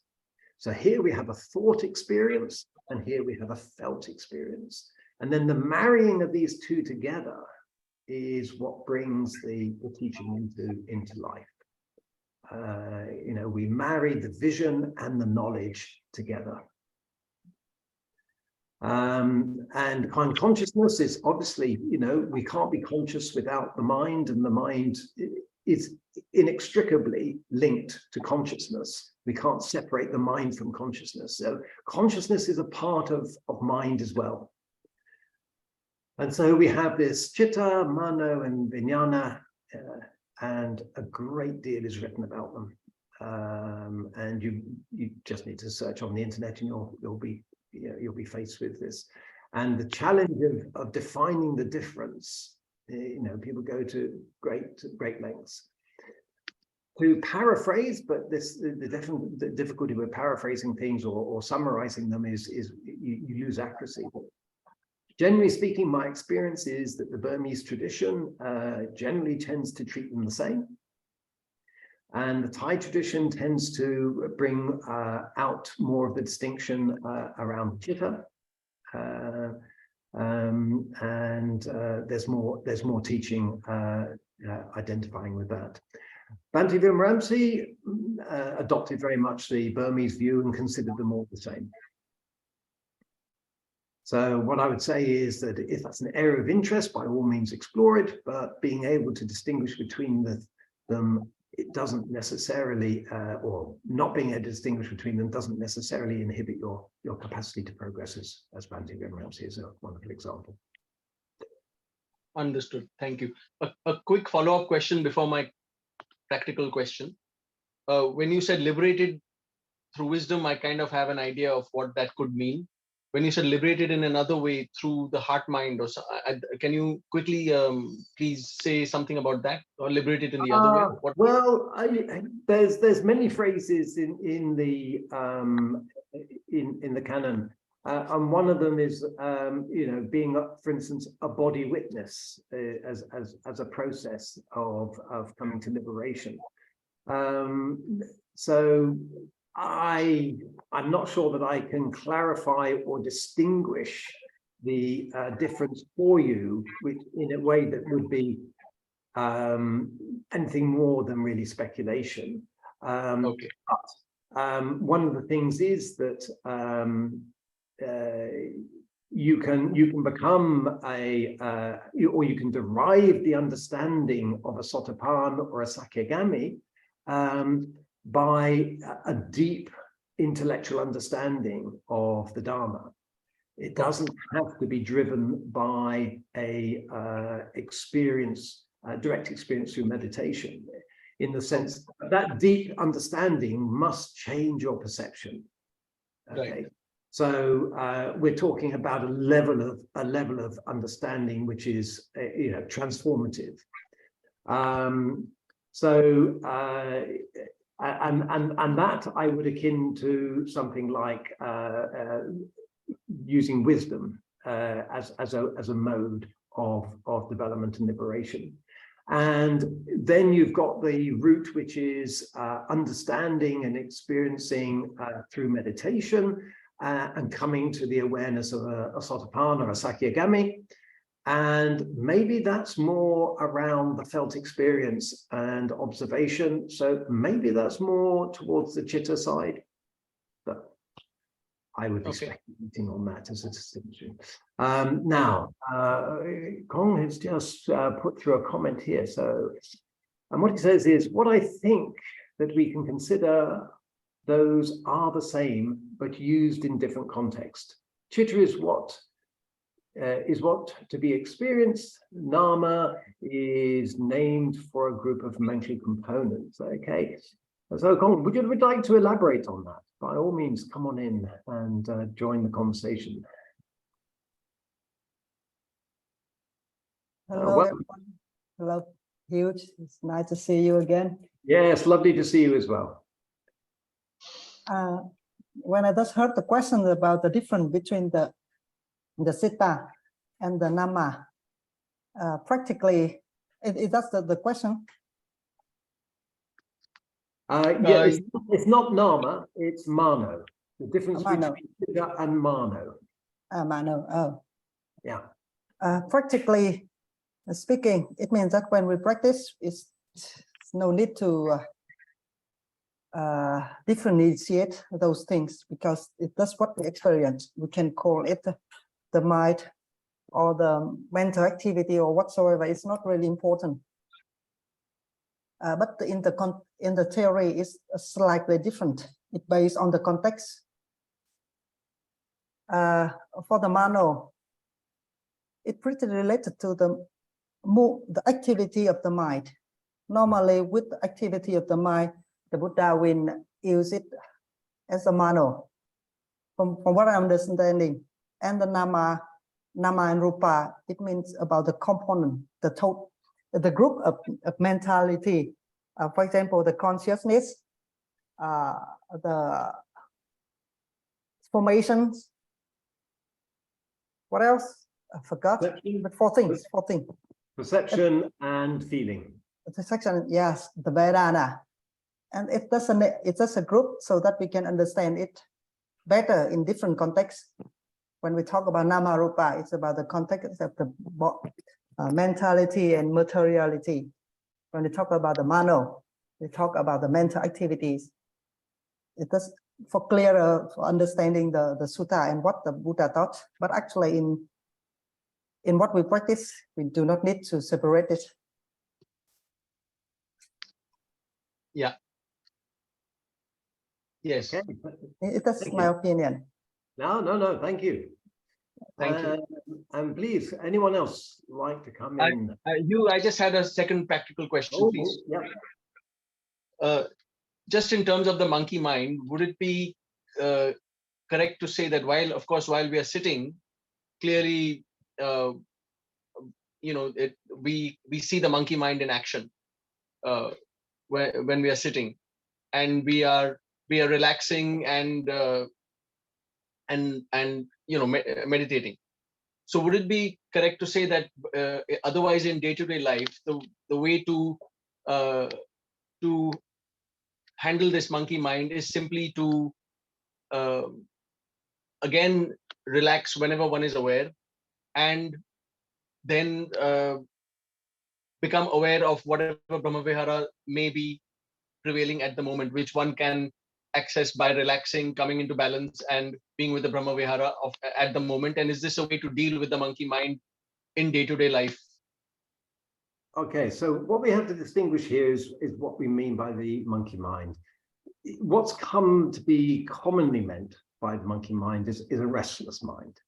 So here we have a thought experience, and here we have a felt experience. And then the marrying of these two together is what brings the teaching into life. We marry the vision and the knowledge together. And consciousness is obviously, we can't be conscious without the mind, and the mind is inextricably linked to consciousness. We can't separate the mind from consciousness. So consciousness is a part of mind as well. And so we have this chitta, mano, and vijnana, and a great deal is written about them. And you just need to search on the internet, and you'll be faced with this. And the challenge of defining the difference, people go to great lengths to paraphrase, but the difficulty with paraphrasing things or summarizing them is you lose accuracy. Generally speaking, my experience is that the Burmese tradition generally tends to treat them the same. And the Thai tradition tends to bring out more of the distinction around chitta. And there's more teaching identifying with that. Bhante Vimramsi adopted very much the Burmese view and considered them all the same. So what I would say is that if that's an area of interest, by all means explore it, but being able to distinguish between them, it doesn't necessarily, or not being able to distinguish between them doesn't necessarily inhibit your capacity to progress, as Bhante Vimramsi is a wonderful example. Understood. Thank you. A quick follow-up question before my practical question. When you said liberated through wisdom, I kind of have an idea of what that could mean. When you said liberated in another way through the heart mind, or can you quickly please say something about that, or liberated in the other way? Well, there's many phrases in the canon, and one of them is being, for instance, a body witness as a process of coming to liberation. So I'm not sure that I can clarify or distinguish the difference for you, which in a way that would be anything more than really speculation. Okay. But one of the things is that you can become or you can derive the understanding of a Sotapan or a Sakyagami by a deep intellectual understanding of the Dhamma. It doesn't have to be driven by a direct experience through meditation. in the sense that deep understanding must change your perception. Okay. Right. So we're talking about a level of understanding which is transformative. And that I would akin to something like using wisdom as a mode of development and liberation. And then you've got the route, which is understanding and experiencing through meditation and coming to the awareness of a Sotapanna or a Sakyagami. And maybe that's more around the felt experience and observation. So maybe that's more towards the chitta side. But I would be speculating on that as a distinction. Now, Kong has just put through a comment here. So, and what he says is, what I think that we can consider those are the same, but used in different contexts. Chitta is what to be experienced. Nama is named for a group of mental components. Okay. So, Kong, would you like to elaborate on that? By all means, come on in and join the conversation. Hello, everyone. Hello, Hugh. It's nice to see you again. Yes, lovely to see you as well. When I just heard the question about the difference between the Sutta and the Nama, practically, is that the question? Yeah, it's not Nama, it's Mano. The difference between Siddha and Mano. Mano, oh. Yeah. Practically speaking, it means that when we practice, it's no need to differentiate those things, because that's what we experience. We can call it the mind or the mental activity or whatsoever. It's not really important. But in the theory is slightly different. It's based on the context. For the Mano, it's pretty related to the activity of the mind. Normally, with the activity of the mind, the Buddha will use it as a Mano, from what I'm understanding. And the Nama and Rupa, it means about the component, the group of mentality. For example, the consciousness, the formations. What else? I forgot. But four things. Perception and feeling. Perception, yes, the Vedana. And it's just a group so that we can understand it better in different contexts. When we talk about Nama Rupa, it's about the context of the mentality and materiality. When we talk about the Mano, we talk about the mental activities. It is for clearer for understanding the Sutta and what the Buddha taught. But actually, in what we practice, we do not need to separate it. Yeah. Yes. Okay. That's my opinion. No, thank you. Thank you. And please, anyone else like to come in? Hugh, I just had a second practical question, please. Yeah. Just in terms of the monkey mind, would it be correct to say that while we are sitting, clearly, we see the monkey mind in action when we are sitting, and we are relaxing and meditating. So would it be correct to say that otherwise in day-to-day life, the way to handle this monkey mind is simply to again relax whenever one is aware, and then become aware of whatever Brahmavihara may be prevailing at the moment, which one can access by relaxing, coming into balance, and being with the Brahmavihara at the moment? And is this a way to deal with the monkey mind in day-to-day life? Okay, so what we have to distinguish here is what we mean by the monkey mind. What's come to be commonly meant by the monkey mind is a restless mind.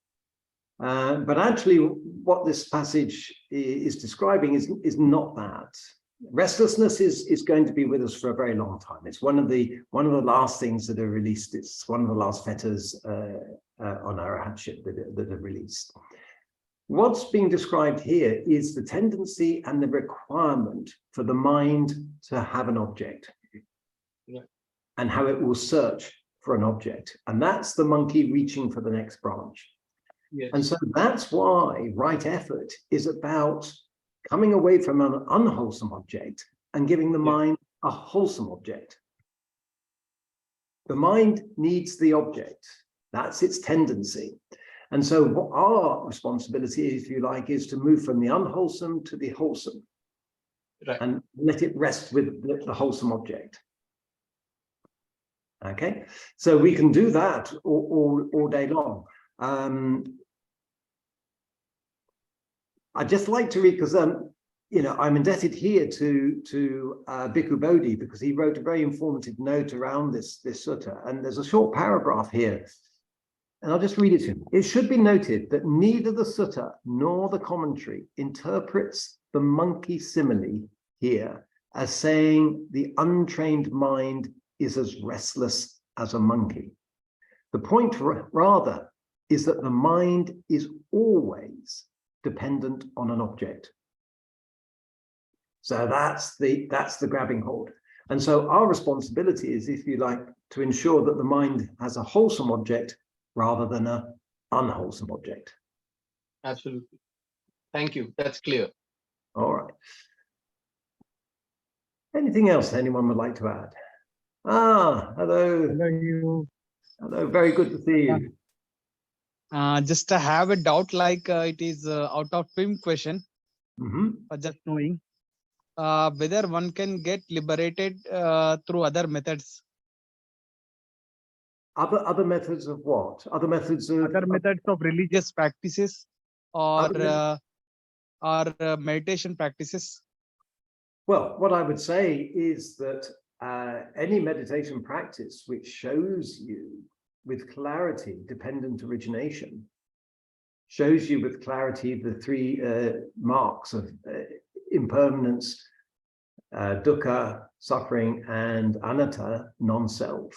But actually, what this passage is describing is not that. restlessness is going to be with us for a very long time. It's one of the last things that are released. It's one of the last fetters on our hardship that are released. What's being described here is the tendency and the requirement for the mind to have an object, and how it will search for an object. And that's the monkey reaching for the next branch. Yes. And so that's why right effort is about coming away from an unwholesome object and giving the mind a wholesome object. The mind needs the object. That's its tendency. And so what our responsibility, if you like, is to move from the unwholesome to the wholesome, and let it rest with the wholesome object. Okay, so we can do that all day long. I'd just like to read, because I'm indebted here to Bhikkhu Bodhi, because he wrote a very informative note around this sutta, and there's a short paragraph here, and I'll just read it to you. It should be noted that neither the sutta nor the commentary interprets the monkey simile here as saying the untrained mind is as restless as a monkey. The point rather is that the mind is always dependent on an object. So that's the grabbing hold. And so our responsibility is, if you like, to ensure that the mind has a wholesome object rather than an unwholesome object. Absolutely. Thank you. That's clear. All right. Anything else anyone would like to add? Ah, hello. Hello. Hello, very good to see you. Just I have a doubt, like it is out of film question, for just knowing whether one can get liberated through other methods. Other methods of what? Other methods of Religious practices or meditation practices. Well, what I would say is that any meditation practice which shows you with clarity dependent origination, shows you with clarity the three marks of impermanence, dukkha, suffering, and anatta, non-self,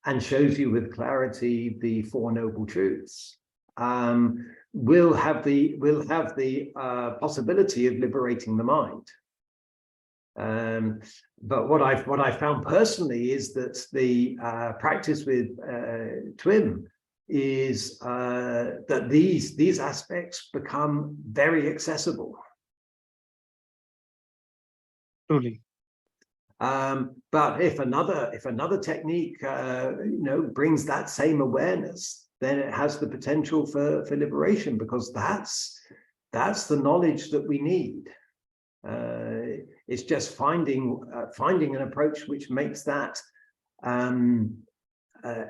and shows you with clarity the Four Noble Truths, will have the possibility of liberating the mind. But what I found personally is that the practice with TWIM is that these aspects become very accessible. Truly. But if another technique brings that same awareness, then it has the potential for liberation, because that's the knowledge that we need. It's just finding an approach which makes that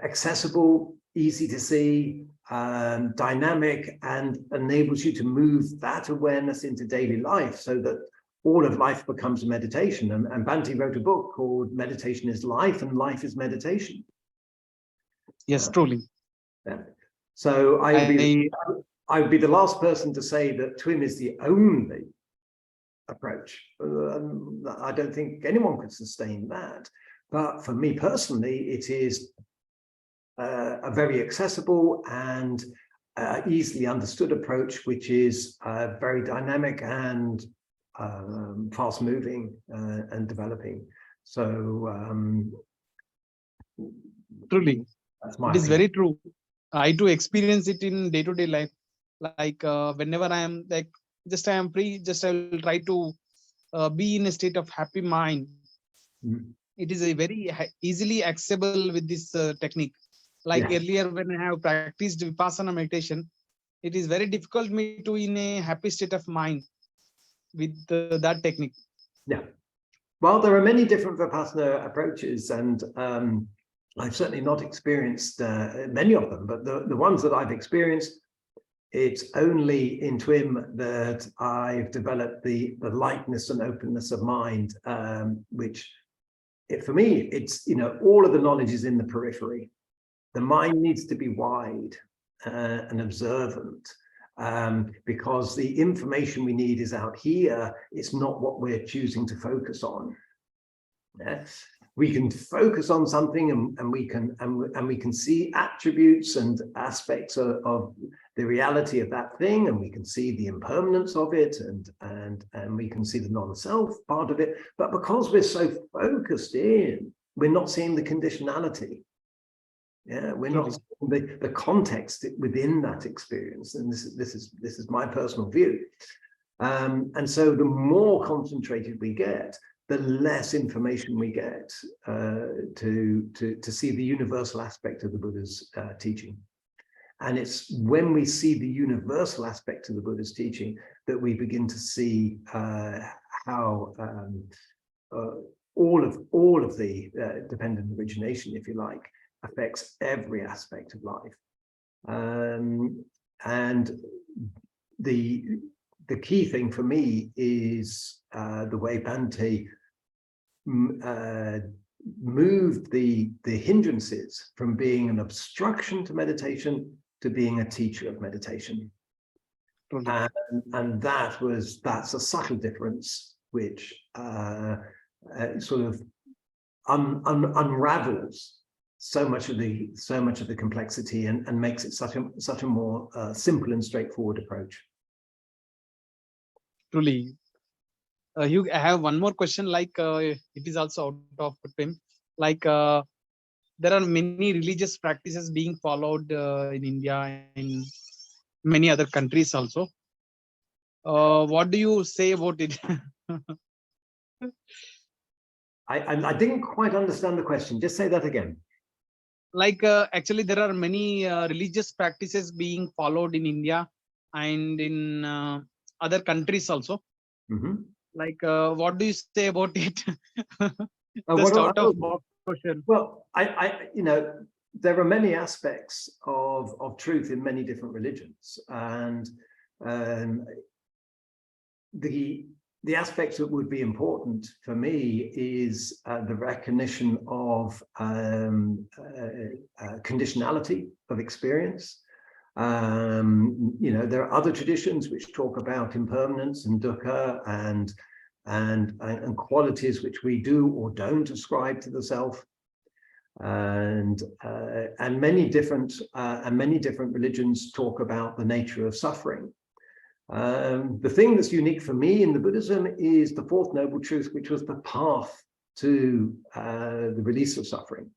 accessible, easy to see, dynamic, and enables you to move that awareness into daily life, so that all of life becomes a meditation. And Bhante wrote a book called Meditation is Life, and Life is Meditation. Yes, truly. Yeah. So I would be the last person to say that TWIM is the only approach. I don't think anyone could sustain that. But for me personally, it is a very accessible and easily understood approach, which is very dynamic and fast moving and developing. So truly, it is very true. I do experience it in day-to-day life. Like whenever I am I am free, just I will try to be in a state of happy mind. It is a very easily accessible with this technique. Like earlier, when I have practiced Vipassana meditation, it is very difficult me to in a happy state of mind with that technique. Yeah. Well, there are many different Vipassana approaches, and I've certainly not experienced many of them, but the ones that I've experienced, it's only in TWIM that I've developed the lightness and openness of mind, which for me, it's, all of the knowledge is in the periphery. The mind needs to be wide and observant. because the information we need is out here. It's not what we're choosing to focus on. Yeah? We can focus on something, and we can see attributes and aspects of the reality of that thing, and we can see the impermanence of it, and we can see the non-self part of it. But because we're so focused in, we're not seeing the conditionality. Yeah, we're not seeing the context within that experience, and this is my personal view. And so the more concentrated we get, the less information we get to see the universal aspect of the Buddha's teaching. And it's when we see the universal aspect of the Buddha's teaching that we begin to see how all of the dependent origination, if you like, affects every aspect of life. And the key thing for me is the way Bhante moved the hindrances from being an obstruction to meditation to being a teacher of meditation. And that's a subtle difference which sort of unravels so much of the complexity and makes it such a more simple and straightforward approach. Truly. Hugh, I have one more question, like it is also out of time. Like there are many religious practices being followed in India and many other countries also. What do you say about it? I didn't quite understand the question. Just say that again. Like actually there are many religious practices being followed in India and in other countries also. Mm-hmm. Like what do you say about it? Just out of box question. Well, I there are many aspects of truth in many different religions, and the aspect that would be important for me is the recognition of conditionality of experience. There are other traditions which talk about impermanence and dukkha and qualities which we do or don't ascribe to the self, and many different religions talk about the nature of suffering. The thing that's unique for me in the Buddhism is the fourth noble truth, which was the path to the release of suffering.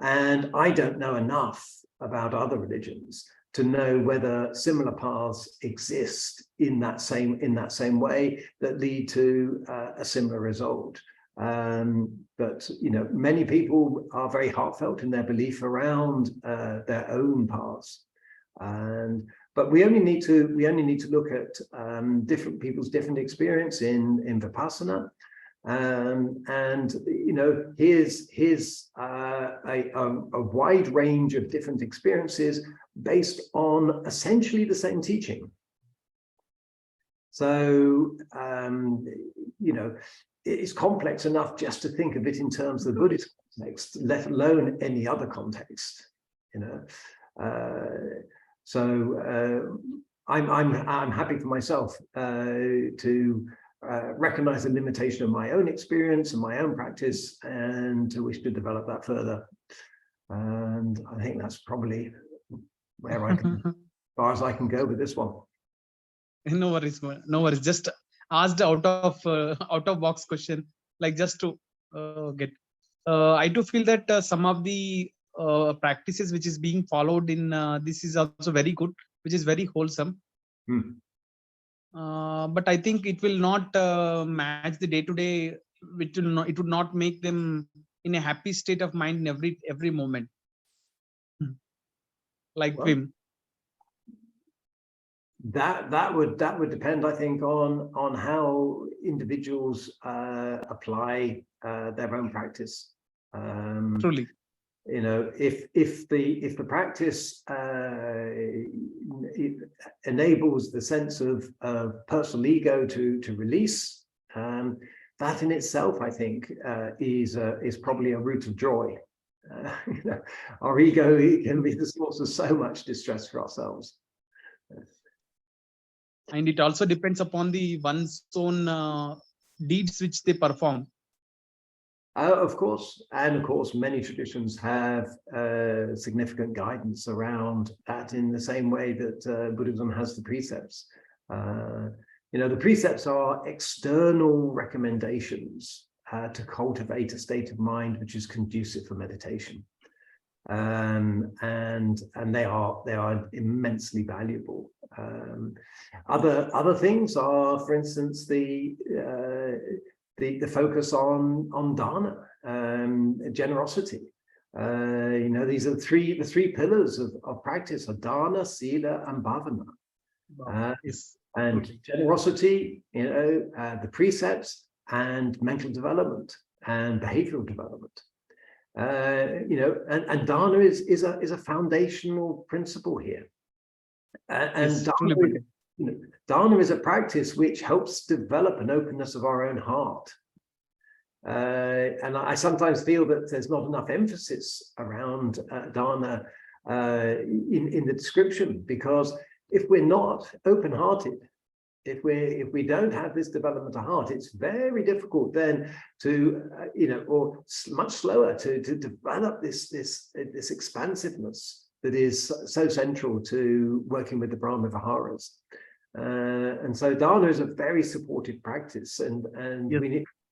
And I don't know enough about other religions to know whether similar paths exist in that same way that lead to a similar result. But many people are very heartfelt in their belief around their own paths, but we only need to look at different people's different experience in Vipassana. And here's a wide range of different experiences based on essentially the same teaching. So it's complex enough just to think of it in terms of the Buddhist context, let alone any other context. I'm happy for myself to recognize the limitation of my own experience and my own practice, and to wish to develop that further. And I think that's probably where I can, as far as I can go with this one. No worries, no worries. Just asked out of box question, like just to get. I do feel that some of the practices which is being followed in this is also very good, which is very wholesome. But I think it will not match the day-to-day. It would not make them in a happy state of mind in every moment. Like Vim. That would depend, I think, on how individuals apply their own practice. Truly. If the practice enables the sense of personal ego to release, that in itself, I think, is probably a root of joy. Our ego can be the source of so much distress for ourselves. And it also depends upon the one's own deeds which they perform. Of course, and of course, many traditions have significant guidance around that in the same way that Buddhism has the precepts. The precepts are external recommendations to cultivate a state of mind which is conducive for meditation, and they are immensely valuable. Other things are, for instance, the focus on dana, generosity. These are the three pillars of practice: are dana, sila, and bhavana. And generosity, the precepts, and mental development and behavioral development. And dana is a foundational principle here. And dana is a practice which helps develop an openness of our own heart. And I sometimes feel that there's not enough emphasis around dana in the description, because if we're not open-hearted, if we don't have this development of heart, it's very difficult then to, or much slower to develop this expansiveness that is so central to working with the Brahma Viharas. And so dana is a very supportive practice, and yes,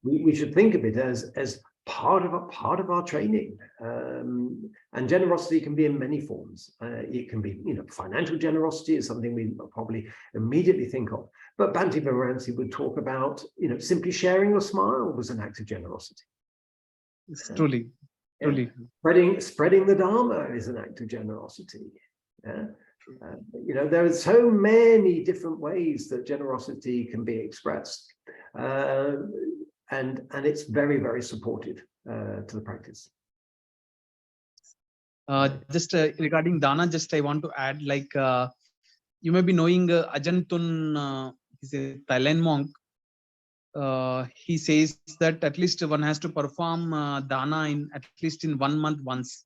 we should think of it as part of our training. And generosity can be in many forms. It can be, financial generosity is something we probably immediately think of. But Bhante Viharansi would talk about, simply sharing a smile was an act of generosity. It's truly. Spreading the Dhamma is an act of generosity. There are so many different ways that generosity can be expressed. And it's very, very supportive to the practice. Just regarding dana, I want to add, you may be knowing Ajantun, he's a Thailand monk. He says that at least one has to perform dana at least in 1 month once.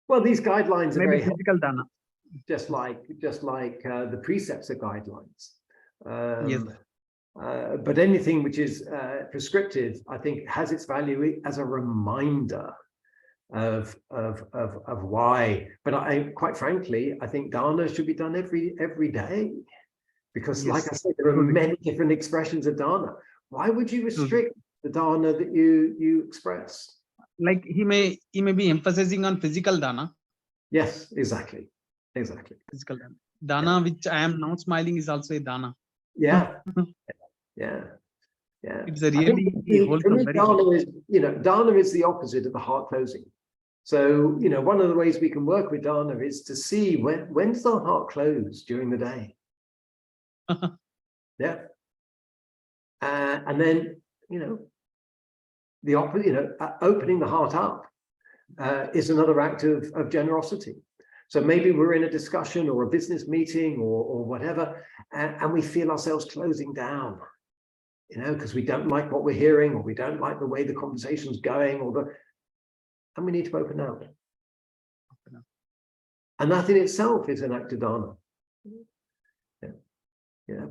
Well, these guidelines are very physical dana, just like the precepts are guidelines. Yes. But anything which is prescriptive, I think, has its value as a reminder of why. But quite frankly, I think dana should be done every day, because, yes, like I said, there are many different expressions of dana. Why would you restrict the dana that you express? Like he may be emphasizing on physical dana. Yes, exactly. Physical dana, which I am now smiling, is also a dana. Yeah. It's a really wholesome. Dana is the opposite of the heart closing. So, one of the ways we can work with dana is to see when does our heart close during the day. Yeah. And then, the opposite, opening the heart up is another act of generosity. So maybe we're in a discussion or a business meeting or whatever, and we feel ourselves closing down, because we don't like what we're hearing, or we don't like the way the conversation's going, and we need to open out. And that in itself is an act of dana.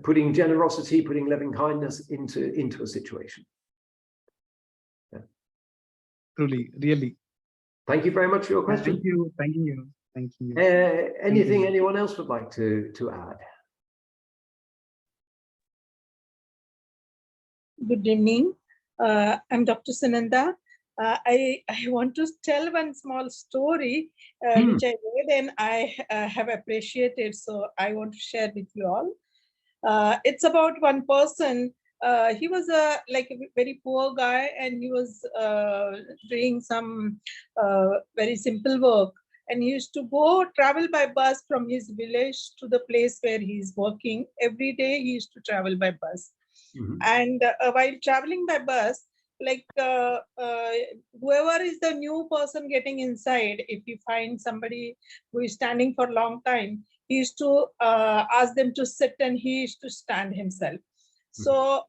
Putting generosity, putting loving kindness into a situation. Truly, really. Thank you very much for your question. Thank you. Anything anyone else would like to add? Good evening. I'm Dr. Sananda. I want to tell one small story which I read and I have appreciated, so I want to share with you all. It's about one person. He was a very poor guy, and he was doing some very simple work. And he used to travel by bus from his village to the place where he's working. Every day he used to travel by bus. And while traveling by bus, whoever is the new person getting inside, if you find somebody who is standing for a long time, he used to ask them to sit, and he used to stand himself. So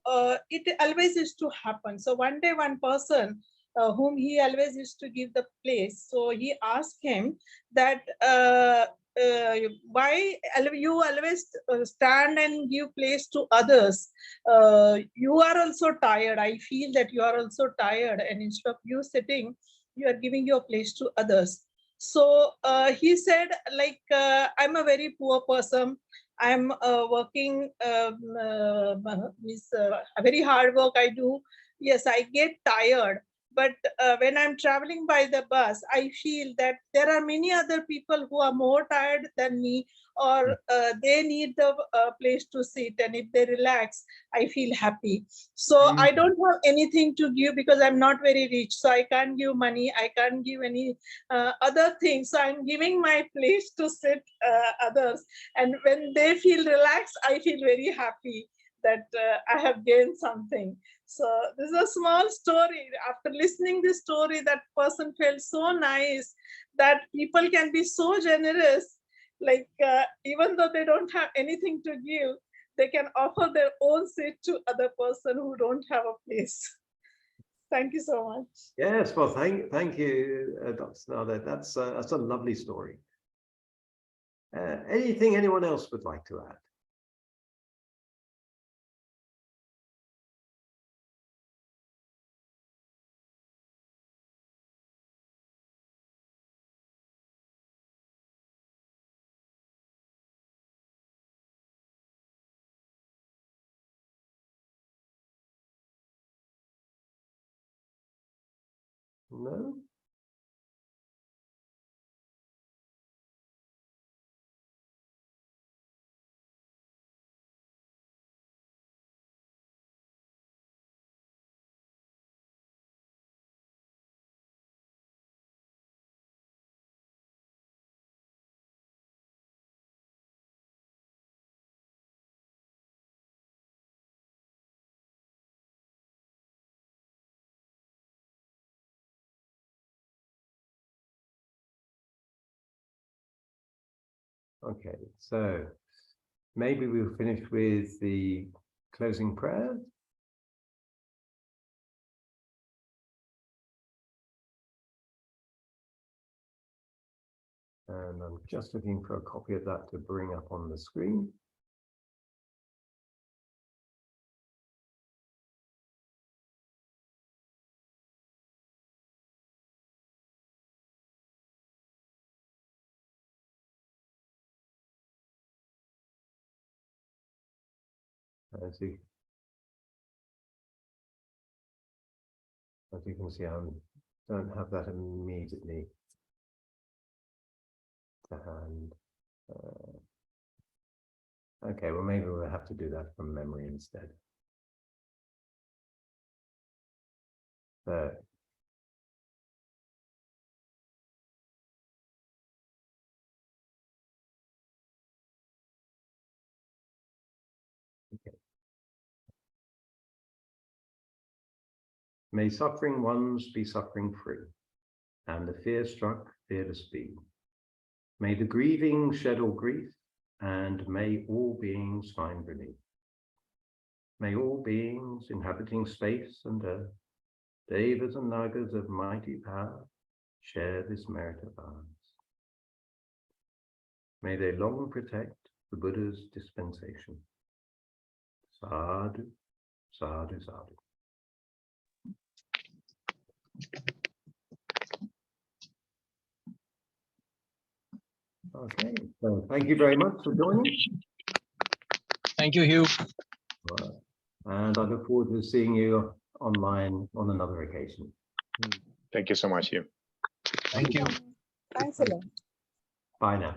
it always used to happen. So one day, one person whom he always used to give the place. So he asked him that why you always stand and give place to others? You are also tired. I feel that you are also tired, and instead of you sitting, you are giving your place to others. So he said, like, I'm a very poor person. I'm working, very hard work I do. Yes, I get tired. But when I'm traveling by the bus, I feel that there are many other people who are more tired than me, or they need the place to sit. And if they relax, I feel happy. So I don't have anything to give because I'm not very rich. So I can't give money. I can't give any other things. So I'm giving my place to sit others. And when they feel relaxed, I feel very happy that I have gained something. So this is a small story. After listening this story, that person felt so nice that people can be so generous. Like even though they don't have anything to give, they can offer their own seat to other person who don't have a place. Thank you so much. Yes, well, thank you, Dr. Sananda. That's a lovely story. Anything anyone else would like to add? No? Okay, so maybe we'll finish with the closing prayer. And I'm just looking for a copy of that to bring up on the screen. As you can see, I don't have that immediately to hand. Okay, well, maybe we'll have to do that from memory instead. So, okay. May suffering ones be suffering free, and the fear-struck fearless be. May the grieving shed all grief, and may all beings find relief. May all beings inhabiting space and earth, devas and nagas of mighty power, share this merit of ours. May they long protect the Buddha's dispensation. Sadhu, sadhu, sadhu. Okay, so thank you very much for joining. Thank you, Hugh. Right. And I look forward to seeing you online on another occasion. Thank you so much, Hugh. Thank you. Thanks a lot. Bye now.